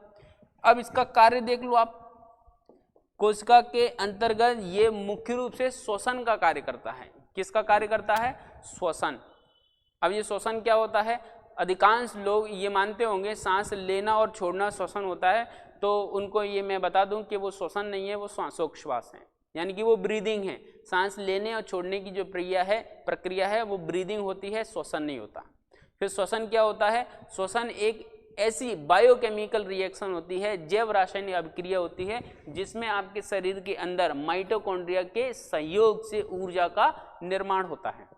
अब इसका कार्य देख लो आप, कोशिका के अंतर्गत ये मुख्य रूप से श्वसन का कार्य करता है। किसका कार्य करता है? श्वसन। अब ये श्वसन क्या होता है? अधिकांश लोग ये मानते होंगे सांस लेना और छोड़ना श्वसन होता है, तो उनको ये मैं बता दूं कि वो श्वसन नहीं है, वो श्वासोच्छ्वास है, यानी कि वो ब्रीदिंग है। सांस लेने और छोड़ने की जो प्रक्रिया है वो ब्रीदिंग होती है, श्वसन नहीं होता। फिर श्वसन क्या होता है? श्वसन एक ऐसी बायोकेमिकल रिएक्शन होती है, जैव रासायनिक अभिक्रिया होती है, जिसमें आपके शरीर के अंदर माइटोकॉन्ड्रिया के सहयोग से ऊर्जा का निर्माण होता है,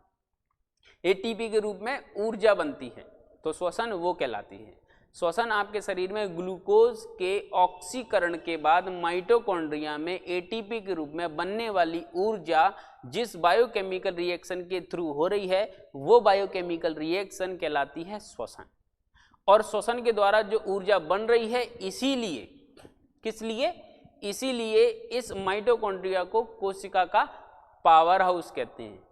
एटीपी के रूप में ऊर्जा बनती है, तो श्वसन वो कहलाती है। श्वसन आपके शरीर में ग्लूकोज के ऑक्सीकरण के बाद माइटोकॉन्ड्रिया में एटीपी के रूप में बनने वाली ऊर्जा जिस बायोकेमिकल रिएक्शन के थ्रू हो रही है, वो बायोकेमिकल रिएक्शन कहलाती है श्वसन। और श्वसन के द्वारा जो ऊर्जा बन रही है, इसीलिए किस लिए? इसीलिए इस माइटोकॉन्ड्रिया को कोशिका का पावर हाउस कहते हैं,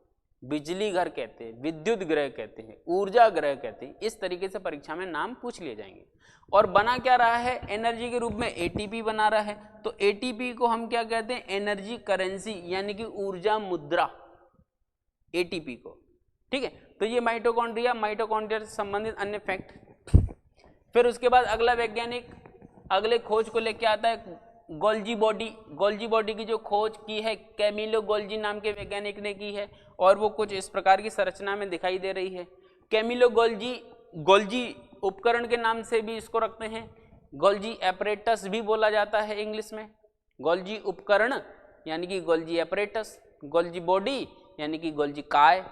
बिजली घर कहते हैं, विद्युत ग्रह कहते हैं, ऊर्जा ग्रह कहते हैं। इस तरीके से परीक्षा में नाम पूछ लिए जाएंगे। और बना क्या रहा है? एनर्जी के रूप में एटीपी बना रहा है, तो एटीपी को हम क्या कहते हैं? एनर्जी करेंसी, यानी कि ऊर्जा मुद्रा, एटीपी को। ठीक है, तो ये माइटोकॉन्ड्रिया से संबंधित अन्य फैक्ट। फिर उसके बाद अगला वैज्ञानिक अगले खोज को लेके आता है गोल्जी बॉडी की जो खोज की है कैमिलो गोल्जी नाम के वैज्ञानिक ने की है, और वो कुछ इस प्रकार की संरचना में दिखाई दे रही है। कैमिलो गोल्जी उपकरण के नाम से भी इसको रखते हैं, गोल्जी एपरेटस भी बोला जाता है इंग्लिश में। गोल्जी उपकरण यानी कि गोल्जी एपरेटस, गोल्जी बॉडी यानी कि गोल्जी काय,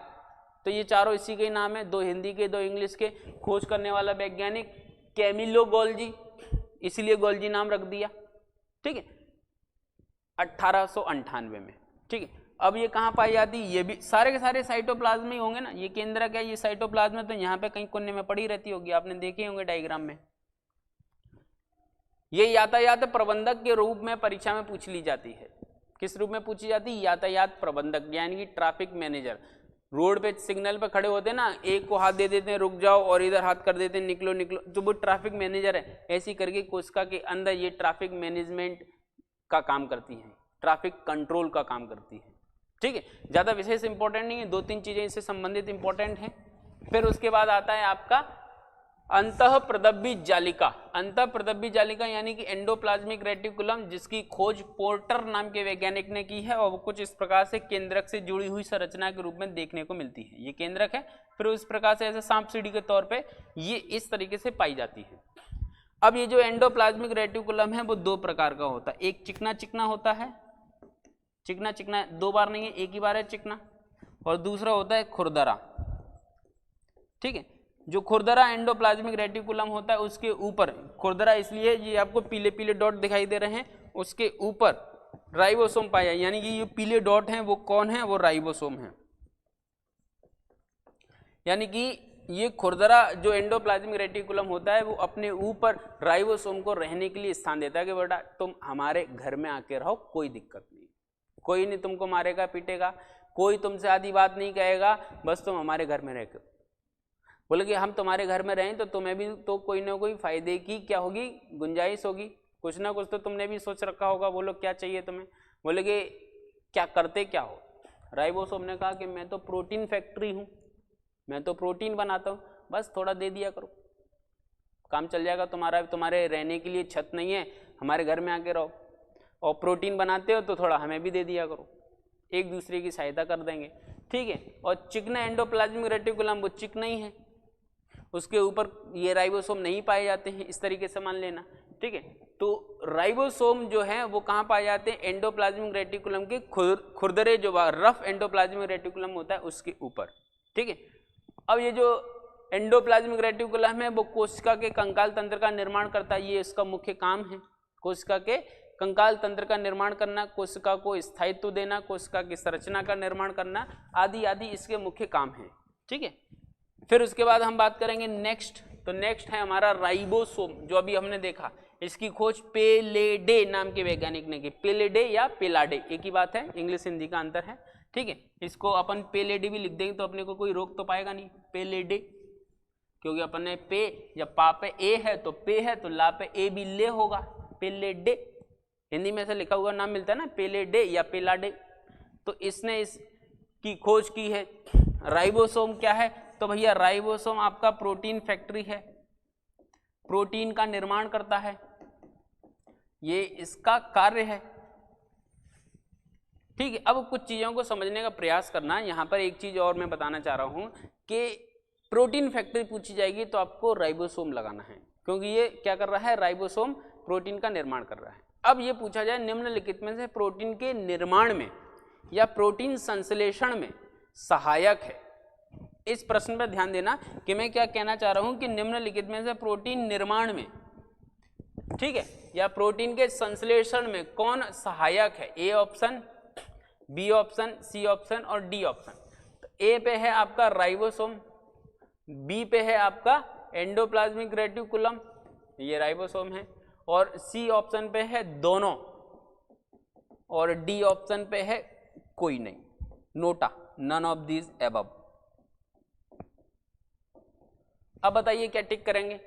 तो ये चारों इसी के नाम है, 2 हिंदी के 2 इंग्लिश के। खोज करने वाला वैज्ञानिक कैमिलो गोल्जी, इसीलिए गोल्जी नाम रख दिया। ठीक है, 1898 में। ठीक है, अब ये कहाँ पाई जाती है? ये भी सारे के सारे साइटोप्लाज्म में ही होंगे ना। ये केंद्रक है, ये साइटोप्लाज्म है, तो यहाँ पे कहीं कोने में पड़ी रहती होगी, आपने देखे होंगे डायग्राम में। ये यातायात प्रबंधक के रूप में परीक्षा में पूछ ली जाती है। किस रूप में पूछी जाती है? यातायात प्रबंधक, यानी कि ट्रैफिक मैनेजर। रोड पे सिग्नल पे खड़े होते हैं ना, एक को हाथ दे देते हैं रुक जाओ, और इधर हाथ कर देते हैं निकलो निकलो, तो वो ट्रैफिक मैनेजर है। ऐसी करके कोशिका के अंदर ये ट्रैफिक मैनेजमेंट का काम करती है, ट्रैफिक कंट्रोल का काम करती है। ठीक है, ज्यादा विशेष इंपॉर्टेंट नहीं है, 2-3 चीजें इससे संबंधित इंपॉर्टेंट हैं। फिर उसके बाद आता है आपका अंतःप्रदब्बी जालिका। अंतःप्रदब्बी जालिका यानी कि एंडोप्लाज्मिक रेटिकुलम, जिसकी खोज पोर्टर नाम के वैज्ञानिक ने की है, और वो कुछ इस प्रकार से केंद्रक से जुड़ी हुई संरचना के रूप में देखने को मिलती है। ये केंद्रक है, फिर उस प्रकार से ऐसे सांप सीढ़ी के तौर पे ये इस तरीके से पाई जाती है। अब ये जो एंडोप्लाज्मिक रेटिकुलम है वो 2 प्रकार का होता है। एक चिकना चिकना होता है, चिकना चिकना 2 बार नहीं है, एक ही बार है चिकना, और दूसरा होता है खुरदरा। ठीक है, जो खुरदरा एंडोप्लाज्मिक रेटिकुलम होता है उसके ऊपर, खुरदरा इसलिए ये आपको पीले पीले डॉट दिखाई दे रहे हैं, उसके ऊपर राइबोसोम पाया, यानी कि ये पीले डॉट हैं वो कौन है? वो राइबोसोम है। यानी कि ये खुरदरा जो एंडोप्लाज्मिक रेटिकुलम होता है वो अपने ऊपर राइबोसोम को रहने के लिए स्थान देता है कि बेटा तुम हमारे घर में आके रहो, कोई दिक्कत नहीं, कोई नहीं तुमको मारेगा पीटेगा, कोई तुमसे आधी बात नहीं कहेगा, बस तुम हमारे घर में रह। बोले कि हम तुम्हारे घर में रहें तो तुम्हें भी तो कोई ना कोई फायदे की क्या होगी? गुंजाइश होगी, कुछ ना कुछ तो तुमने भी सोच रखा होगा। बोलो क्या चाहिए तुम्हें? बोले कि क्या करते क्या हो? राइबोसोम ने कहा कि मैं तो प्रोटीन फैक्ट्री हूँ, मैं तो प्रोटीन बनाता हूँ, बस थोड़ा दे दिया करो, काम चल जाएगा तुम्हारा। तुम्हारे रहने के लिए छत नहीं है, हमारे घर में आके रहो, और प्रोटीन बनाते हो तो थोड़ा हमें भी दे दिया करो, एक दूसरे की सहायता कर देंगे। ठीक है, और चिकना एंडोप्लाज्मिक रेटिकुलम वो चिकना ही है, उसके ऊपर ये राइबोसोम नहीं पाए जाते हैं, इस तरीके से मान लेना। ठीक है, तो राइबोसोम जो है वो कहाँ पाए जाते हैं? एंडोप्लाज्मिक रेटिकुलम के खुरदरे जो रफ एंडोप्लाज्मिक रेटिकुलम होता है उसके ऊपर। ठीक है, अब ये जो एंडोप्लाज्मिक रेटिकुलम है वो कोशिका के कंकाल तंत्र का निर्माण करता है, ये इसका मुख्य काम है। कोशिका के कंकाल तंत्र का निर्माण करना, कोशिका को स्थायित्व देना, कोशिका की संरचना का निर्माण करना, आदि आदि इसके मुख्य काम है। ठीक है, फिर उसके बाद हम बात करेंगे नेक्स्ट, तो नेक्स्ट है हमारा राइबोसोम, जो अभी हमने देखा। इसकी खोज पेलेडे नाम के वैज्ञानिक ने की। पेलेडे या पेलाडे एक ही बात है, इंग्लिश हिंदी का अंतर है। ठीक है, इसको अपन पेलेडे भी लिख देंगे तो अपने को कोई रोक तो पाएगा नहीं, पेलेडे, क्योंकि अपन ने पे या पा पे ए है तो पे है, तो ला पे ए भी ले होगा, पेलेडे। हिंदी में ऐसा लिखा हुआ नाम मिलता है ना, पेलेडे या पेलाडे। तो इसने इसकी खोज की है। राइबोसोम क्या है? तो भैया राइबोसोम आपका प्रोटीन फैक्ट्री है, प्रोटीन का निर्माण करता है, ये इसका कार्य है। ठीक है, अब कुछ चीजों को समझने का प्रयास करना। यहाँ पर एक चीज और मैं बताना चाह रहा हूं कि प्रोटीन फैक्ट्री पूछी जाएगी तो आपको राइबोसोम लगाना है, क्योंकि ये क्या कर रहा है? राइबोसोम प्रोटीन का निर्माण कर रहा है। अब ये पूछा जाए निम्नलिखित में से प्रोटीन के निर्माण में या प्रोटीन संश्लेषण में सहायक है। इस प्रश्न पर ध्यान देना कि मैं क्या कहना चाह रहा हूं कि निम्नलिखित में से प्रोटीन निर्माण में, ठीक है, या प्रोटीन के संश्लेषण में कौन सहायक है? A option, B option, C option और डी ऑप्शन। तो ए पे है आपका राइबोसोम, बी पे है आपका एंडोप्लाज्मिक रेटिकुलम, ये राइबोसोम है, और सी ऑप्शन पे है दोनों, और डी ऑप्शन पे है कोई नहीं, NOTA, none of these above. अब बताइए क्या टिक करेंगे?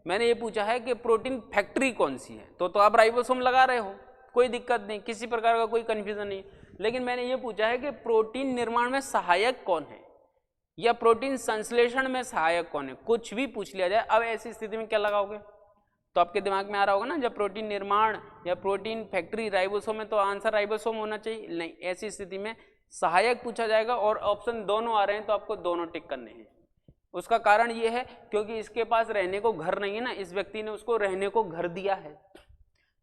मैंने ये पूछा है कि प्रोटीन फैक्ट्री कौन सी है, तो आप राइबोसोम लगा रहे हो, कोई दिक्कत नहीं, किसी प्रकार का कोई कंफ्यूजन नहीं। लेकिन मैंने ये पूछा है कि प्रोटीन निर्माण में सहायक कौन है या प्रोटीन संश्लेषण में सहायक कौन है, कुछ भी पूछ लिया जाए। अब ऐसी स्थिति में क्या लगाओगे? तो आपके दिमाग में आ रहा होगा ना, जब प्रोटीन निर्माण या प्रोटीन फैक्ट्री राइबोसोम है तो आंसर राइबोसोम होना चाहिए। नहीं, ऐसी स्थिति में सहायक पूछा जाएगा और ऑप्शन दोनों आ रहे हैं तो आपको दोनों टिक करने हैं। उसका कारण ये है क्योंकि इसके पास रहने को घर नहीं है ना, इस व्यक्ति ने उसको रहने को घर दिया है,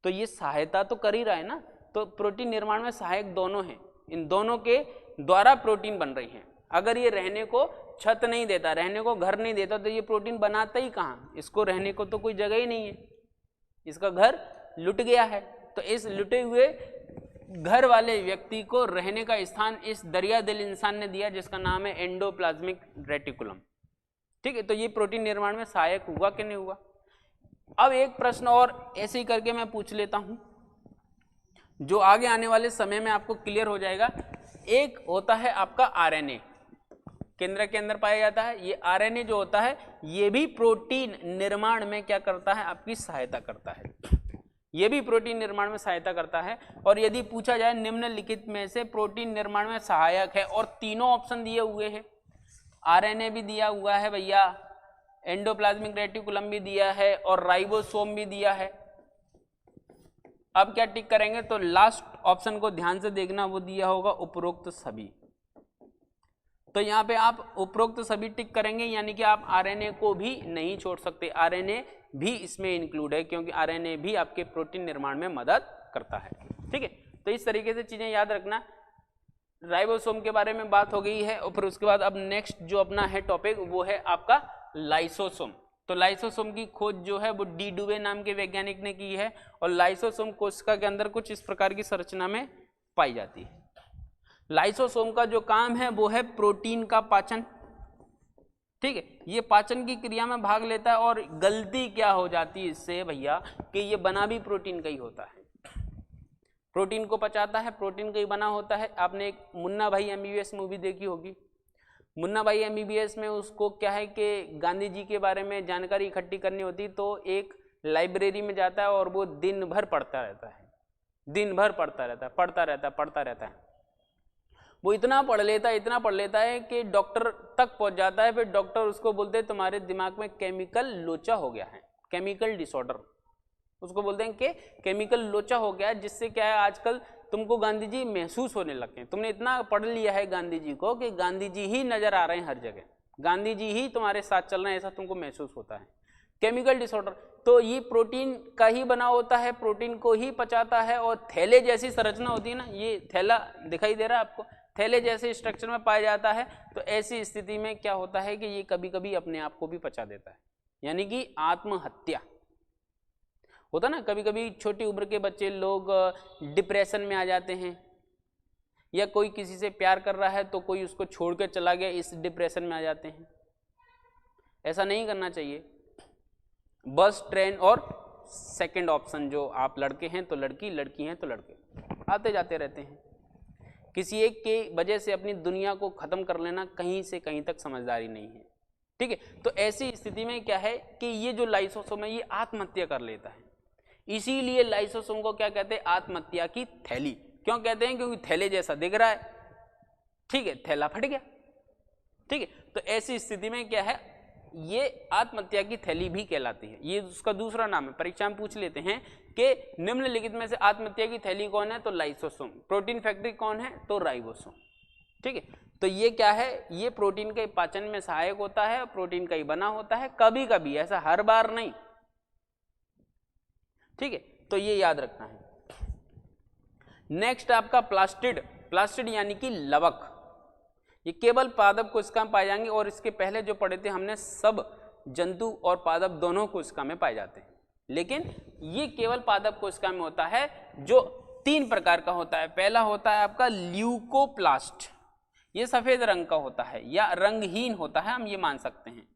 तो ये सहायता तो कर ही रहा है ना। तो प्रोटीन निर्माण में सहायक दोनों हैं, इन दोनों के द्वारा प्रोटीन बन रही है। अगर ये रहने को छत नहीं देता, रहने को घर नहीं देता, तो ये प्रोटीन बनाता ही कहाँ? इसको रहने को तो कोई जगह ही नहीं है, इसका घर लुट गया है। तो इस लुटे हुए घर वाले व्यक्ति को रहने का स्थान इस दरिया दिल इंसान ने दिया जिसका नाम है एंडोप्लाज्मिक रेटिकुलम। ठीक है, तो ये प्रोटीन निर्माण में सहायक हुआ कि नहीं हुआ। अब एक प्रश्न और ऐसे ही करके मैं पूछ लेता हूं जो आगे आने वाले समय में आपको क्लियर हो जाएगा। एक होता है आपका आरएनए, केंद्र के अंदर पाया जाता है। ये आरएनए जो होता है ये भी प्रोटीन निर्माण में क्या करता है, आपकी सहायता करता है। ये भी प्रोटीन निर्माण में सहायता करता है। और यदि पूछा जाए निम्नलिखित में से प्रोटीन निर्माण में सहायक है, और तीनों ऑप्शन दिए हुए हैं, आरएनए भी दिया हुआ है भैया, एंडोप्लाज्मिक रेटिकुलम भी दिया है और राइबोसोम भी दिया है। अब क्या टिक करेंगे, तो लास्ट ऑप्शन को ध्यान से देखना, वो दिया होगा उपरोक्त सभी। तो यहाँ पे आप उपरोक्त सभी टिक करेंगे, यानी कि आप आरएनए को भी नहीं छोड़ सकते, आरएनए भी इसमें इंक्लूड है क्योंकि आरएनए भी आपके प्रोटीन निर्माण में मदद करता है। ठीक है, तो इस तरीके से चीजें याद रखना। राइबोसोम के बारे में बात हो गई है और फिर उसके बाद अब नेक्स्ट जो अपना है टॉपिक वो है आपका लाइसोसोम। तो लाइसोसोम की खोज जो है वो डी डुवे नाम के वैज्ञानिक ने की है और लाइसोसोम कोशिका के अंदर कुछ इस प्रकार की संरचना में पाई जाती है। लाइसोसोम का जो काम है वो है प्रोटीन का पाचन। ठीक है, ये पाचन की क्रिया में भाग लेता है और गलती क्या हो जाती है इससे भैया कि ये बना भी प्रोटीन का ही होता है, प्रोटीन को पचाता है, प्रोटीन का ही बना होता है। आपने एक मुन्ना भाई एमबीबीएस मूवी देखी होगी, मुन्ना भाई एमबीबीएस में उसको क्या है कि गांधी जी के बारे में जानकारी इकट्ठी करनी होती, तो एक लाइब्रेरी में जाता है और वो दिन भर पढ़ता रहता है, दिन भर पढ़ता रहता है। वो इतना पढ़ लेता है कि डॉक्टर तक पहुंच जाता है। फिर डॉक्टर उसको बोलते हैं तुम्हारे दिमाग में केमिकल लोचा हो गया है, केमिकल डिसऑर्डर, उसको बोलते हैं कि केमिकल लोचा हो गया है, जिससे क्या है आजकल तुमको गांधी जी महसूस होने लगे हैं। तुमने इतना पढ़ लिया है गांधी जी को कि गांधी जी ही नजर आ रहे हैं हर जगह, गांधी जी ही तुम्हारे साथ चल रहे हैं, ऐसा तुमको महसूस होता है, केमिकल डिसऑर्डर। तो ये प्रोटीन का ही बना होता है, प्रोटीन को ही पचाता है और थैले जैसी संरचना होती है ना, ये थैला दिखाई दे रहा है आपको, थैले जैसे स्ट्रक्चर में पाया जाता है। तो ऐसी स्थिति में क्या होता है कि ये कभी कभी अपने आप को भी पचा देता है, यानी कि आत्महत्या होता ना। कभी कभी छोटी उम्र के बच्चे लोग डिप्रेशन में आ जाते हैं, या कोई किसी से प्यार कर रहा है तो कोई उसको छोड़ कर चला गया, इस डिप्रेशन में आ जाते हैं। ऐसा नहीं करना चाहिए। बस, ट्रेन और सेकंड ऑप्शन, जो आप लड़के हैं तो लड़की, लड़की हैं तो लड़के, आते जाते रहते हैं। किसी एक के वजह से अपनी दुनिया को खत्म कर लेना कहीं से कहीं तक समझदारी नहीं है। ठीक है, तो ऐसी स्थिति में क्या है कि ये जो लाइसोसोम है ये आत्महत्या कर लेता है। इसीलिए लाइसोसोम को क्या कहते हैं, आत्महत्या की थैली। क्यों कहते हैं, क्योंकि थैले जैसा दिख रहा है। ठीक है, थैला फट गया। ठीक है, तो ऐसी स्थिति में क्या है, ये आत्महत्या की थैली भी कहलाती है, ये उसका दूसरा नाम है। परीक्षा में पूछ लेते हैं कि निम्नलिखित में से आत्महत्या की थैली कौन है, तो लाइसोसोम। प्रोटीन फैक्ट्री कौन है, तो राइबोसोम। ठीक है, तो ये क्या है, ये प्रोटीन के पाचन में सहायक होता है, प्रोटीन का ही बना होता है, कभी कभी, ऐसा हर बार नहीं। ठीक है, तो ये याद रखना है। नेक्स्ट आपका प्लास्टिड, प्लास्टिड यानी कि लवक। ये केवल पादप कोशिका में पाए जाएंगे और इसके पहले जो पढ़े थे हमने, सब जंतु और पादप दोनों कोशिका में पाए जाते हैं, लेकिन ये केवल पादप कोशिका में होता है, जो 3 प्रकार का होता है। पहला होता है आपका ल्यूकोप्लास्ट, ये सफेद रंग का होता है या रंगहीन होता है, हम ये मान सकते हैं,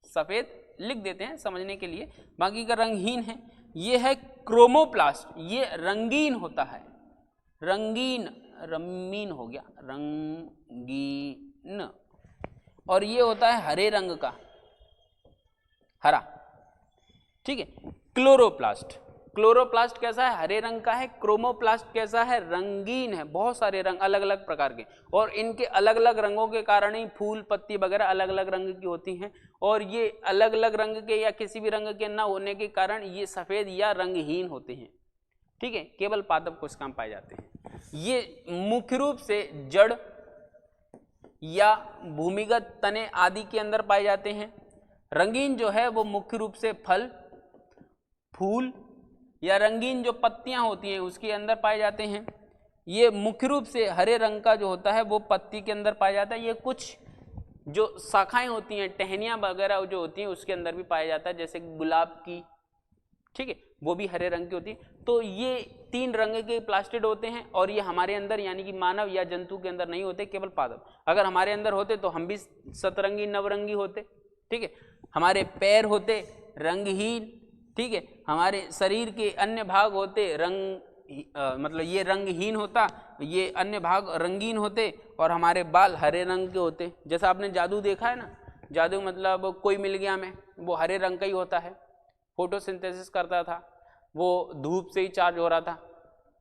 सफेद लिख देते हैं समझने के लिए, बाकी का रंगहीन है। ये है क्रोमोप्लास्ट, ये रंगीन होता है, रंगीन, रंगीन हो गया, रंगीन। और ये होता है हरे रंग का, हरा। ठीक है, क्लोरोप्लास्ट, क्लोरोप्लास्ट कैसा है, हरे रंग का है। क्रोमोप्लास्ट कैसा है, रंगीन है, बहुत सारे रंग अलग अलग प्रकार के, और इनके अलग अलग रंगों के कारण ही फूल पत्ती वगैरह अलग अलग रंग की होती हैं। और ये अलग अलग रंग के या किसी भी रंग के न होने के कारण ये सफेद या रंगहीन होते हैं। ठीक है, केवल पादप कोशिका में पाए जाते हैं। ये मुख्य रूप से जड़ या भूमिगत तने आदि के अंदर पाए जाते हैं। रंगीन जो है वो मुख्य रूप से फल, फूल या रंगीन जो पत्तियां होती हैं उसके अंदर पाए जाते हैं। ये मुख्य रूप से हरे रंग का जो होता है वो पत्ती के अंदर पाया जाता है। ये कुछ जो शाखाएं होती हैं, टहनियां वगैरह जो होती हैं उसके अंदर भी पाया जाता है, जैसे गुलाब की। ठीक है, वो भी हरे रंग की होती है। तो ये 3 रंग के प्लास्टिड होते हैं और ये हमारे अंदर यानी कि मानव या जंतु के अंदर नहीं होते, केवल पादप। अगर हमारे अंदर होते तो हम भी सतरंगी नवरंगी होते, ठीक है। हमारे पैर होते रंगहीन, ठीक है। हमारे शरीर के अन्य भाग होते मतलब ये रंगहीन होता, ये अन्य भाग रंगीन होते और हमारे बाल हरे रंग के होते। जैसा आपने जादू देखा है ना, जादू मतलब कोई मिल गया में, वो हरे रंग का ही होता है, फोटोसिंथेसिस करता था, वो धूप से ही चार्ज हो रहा था,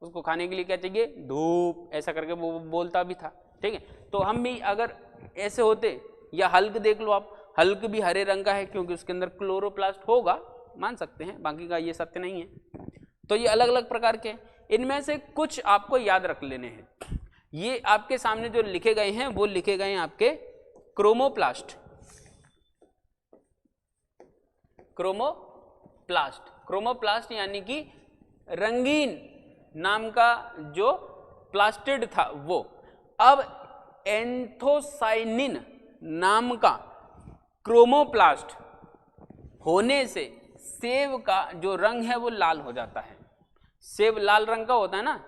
उसको खाने के लिए क्या चाहिए, धूप, ऐसा करके वो बोलता भी था, ठीक है। तो हम भी अगर ऐसे होते, या हल्क देख लो आप, हल्क भी हरे रंग का है क्योंकि उसके अंदर क्लोरोप्लास्ट होगा, मान सकते हैं, बाकी का ये सत्य नहीं है। तो ये अलग अलग प्रकार के, इनमें से कुछ आपको याद रख लेने हैं। ये आपके सामने जो लिखे गए हैं वो लिखे गए हैं आपके क्रोमोप्लास्ट, क्रोमोप्लास्ट, क्रोमोप्लास्ट यानी कि रंगीन नाम का जो प्लास्टिड था वो। अब एंथोसाइनिन नाम का क्रोमोप्लास्ट होने से सेब का जो रंग है वो लाल हो जाता है। सेब लाल रंग का होता है ना,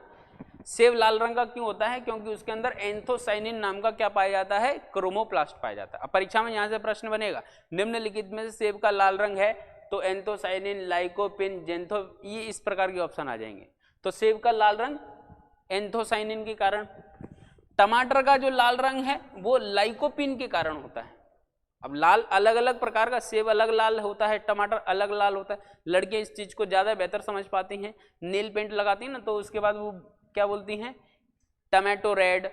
सेब लाल रंग का क्यों होता है, क्योंकि उसके अंदर एंथोसाइनिन नाम का क्या पाया जाता है, क्रोमोप्लास्ट पाया जाता है। अब परीक्षा में यहां से प्रश्न बनेगा, निम्नलिखित में से सेब का लाल रंग है, तो एंथोसाइनिन, लाइकोपिन, जेंथो, ये इस प्रकार के ऑप्शन आ जाएंगे। तो सेब का लाल रंग एंथोसाइनिन के कारण, टमाटर का जो लाल रंग है वो लाइकोपिन के कारण होता है। अब लाल अलग अलग प्रकार का, सेब अलग लाल होता है, टमाटर अलग लाल होता है। लड़कियां इस चीज को ज्यादा बेहतर समझ पाती हैं, नेल पेंट लगाती हैं ना, तो उसके बाद वो क्या बोलती हैं, टमाटो रेड,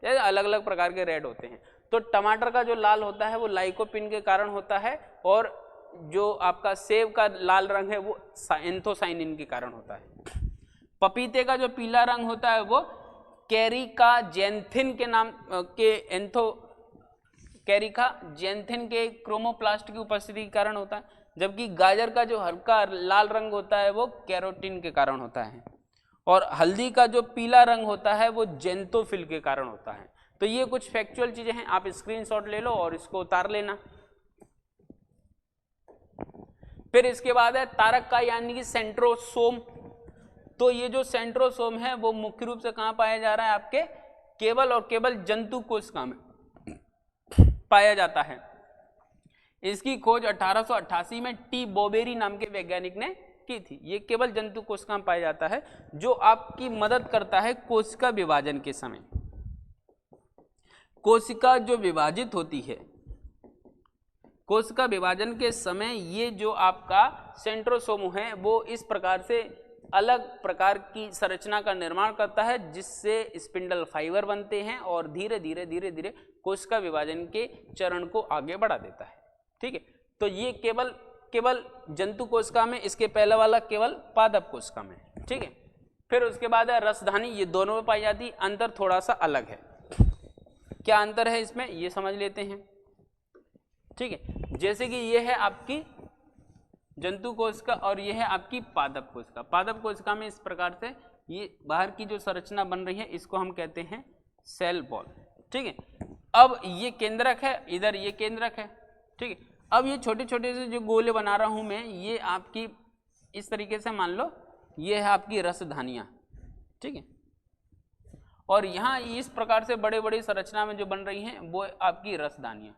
अलग अलग प्रकार के रेड होते हैं। तो टमाटर का जो लाल होता है वो लाइकोपिन के कारण होता है, और जो आपका सेब का लाल रंग है वो एंथोसाइनिन के कारण होता है। पपीते का जो पीला रंग होता है वो कैरिका जेंथिन के नाम के कैरिका जेंथिन के क्रोमोप्लास्ट की उपस्थिति के कारण होता है, जबकि गाजर का जो हल्का लाल रंग होता है वो कैरोटीन के कारण होता है, और हल्दी का जो पीला रंग होता है वो जेंथोफिल के कारण होता है। तो ये कुछ फैक्चुअल चीजें हैं, आप स्क्रीनशॉट ले लो और इसको उतार लेना। फिर इसके बाद है तारक का यानी कि सेंट्रोसोम। तो ये जो सेंट्रोसोम है वो मुख्य रूप से कहां पाया जा रहा है, आपके केवल और केवल जंतु कोशिका में पाया जाता है। इसकी खोज 1888 में टी बोबेरी नाम के वैज्ञानिक ने की थी। ये केवल जंतु कोशिका में पाया जाता है, जो आपकी मदद करता है कोशिका विभाजन के समय। कोशिका जो विभाजित होती है, कोशिका विभाजन के समय ये जो आपका सेंट्रोसोम है वो इस प्रकार से अलग प्रकार की संरचना का निर्माण करता है, जिससे स्पिंडल फाइबर बनते हैं और धीरे धीरे धीरे धीरे कोशिका विभाजन के चरण को आगे बढ़ा देता है, ठीक है। तो ये केवल जंतु कोशिका में, इसके पहले वाला केवल पादप कोशिका में, ठीक है। फिर उसके बाद है रसधानी, ये दोनों में पाई जाती, अंतर थोड़ा सा अलग है। क्या अंतर है इसमें ये समझ लेते हैं, ठीक है। जैसे कि ये है आपकी जंतु कोशिका और ये है आपकी पादप कोशिका। पादप कोशिका में इस प्रकार से ये बाहर की जो संरचना बन रही है इसको हम कहते हैं सेल वॉल, ठीक है। अब ये केंद्रक है, इधर ये केंद्रक है, ठीक है। अब ये छोटे छोटे से जो गोले बना रहा हूं मैं, ये आपकी इस तरीके से मान लो ये है आपकी रसधानियां, ठीक है। और यहाँ इस प्रकार से बड़े बड़े संरचना में जो बन रही हैं वो आपकी रसधानियां,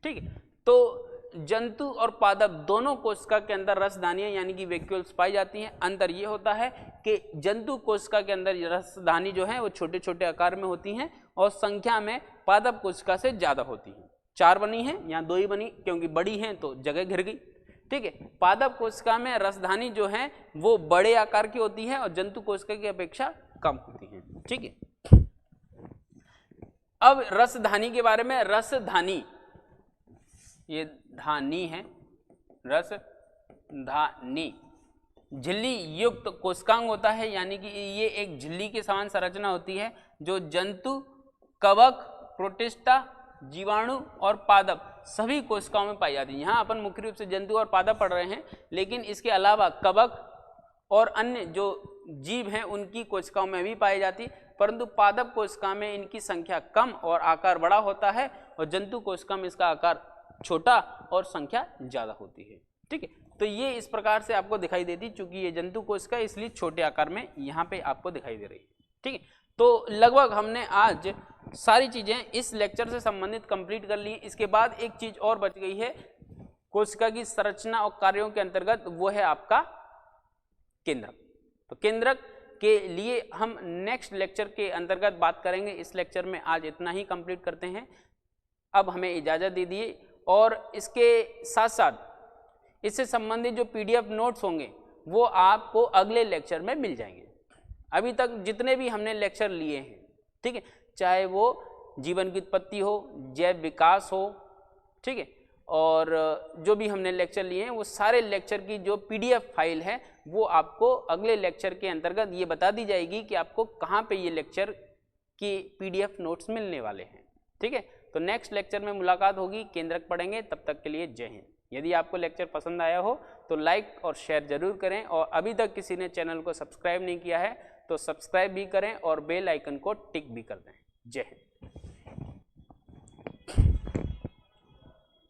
ठीक है। तो जंतु और पादप दोनों कोशिका के अंदर रसधानियां यानी कि वैक्यूल्स पाई जाती हैं। अंतर ये होता है कि जंतु कोशिका के अंदर रसधानी जो है वो छोटे छोटे आकार में होती हैं और संख्या में पादप कोशिका से ज्यादा होती हैं। 4 बनी है, यहाँ 2 ही बनी क्योंकि बड़ी हैं तो जगह घिर गई, ठीक है। पादप कोशिका में रसधानी जो है वो बड़े आकार की होती है और जंतु कोशिका की अपेक्षा कम होती है, ठीक है। अब रसधानी के बारे में, रसधानी ये धानी है, रसधानी झिल्ली युक्त कोशिकांग होता है, यानी कि ये एक झिल्ली के समान संरचना होती है जो जंतु, कवक, प्रोटिस्टा, जीवाणु और पादप सभी कोशिकाओं में पाई जाती है। यहाँ अपन मुख्य रूप से जंतु और पादप पढ़ रहे हैं, लेकिन इसके अलावा कवक और अन्य जो जीव हैं उनकी कोशिकाओं में भी पाई जाती, परंतु पादप कोशिका में इनकी संख्या कम और आकार बड़ा होता है, और जंतु कोशिका में इसका आकार छोटा और संख्या ज्यादा होती है, ठीक है। तो ये इस प्रकार से आपको दिखाई देती, चूंकि ये जंतु कोशिका इसलिए छोटे आकार में यहाँ पे आपको दिखाई दे रही है। ठीक है, तो लगभग हमने आज सारी चीजें इस लेक्चर से संबंधित कंप्लीट कर ली। इसके बाद एक चीज और बच गई है कोशिका की संरचना और कार्यों के अंतर्गत, वो है आपका केंद्रक। तो केंद्रक के लिए हम नेक्स्ट लेक्चर के अंतर्गत बात करेंगे। इस लेक्चर में आज इतना ही कंप्लीट करते हैं। अब हमें इजाज़त दे दिए, और इसके साथ साथ इससे संबंधित जो PDF नोट्स होंगे वो आपको अगले लेक्चर में मिल जाएंगे। अभी तक जितने भी हमने लेक्चर लिए हैं, ठीक है, चाहे वो जीवन की उत्पत्ति हो, जैव विकास हो, ठीक है, और जो भी हमने लेक्चर लिए हैं वो सारे लेक्चर की जो PDF फाइल है वो आपको अगले लेक्चर के अंतर्गत ये बता दी जाएगी कि आपको कहाँ पे ये लेक्चर की PDF नोट्स मिलने वाले हैं। ठीक है, तो नेक्स्ट लेक्चर में मुलाकात होगी, केंद्रक पढ़ेंगे। तब तक के लिए जय हिंद। यदि आपको लेक्चर पसंद आया हो तो लाइक और शेयर जरूर करें, और अभी तक किसी ने चैनल को सब्सक्राइब नहीं किया है तो सब्सक्राइब भी करें और बेल आइकन को टिक भी कर दें। जय हिंद।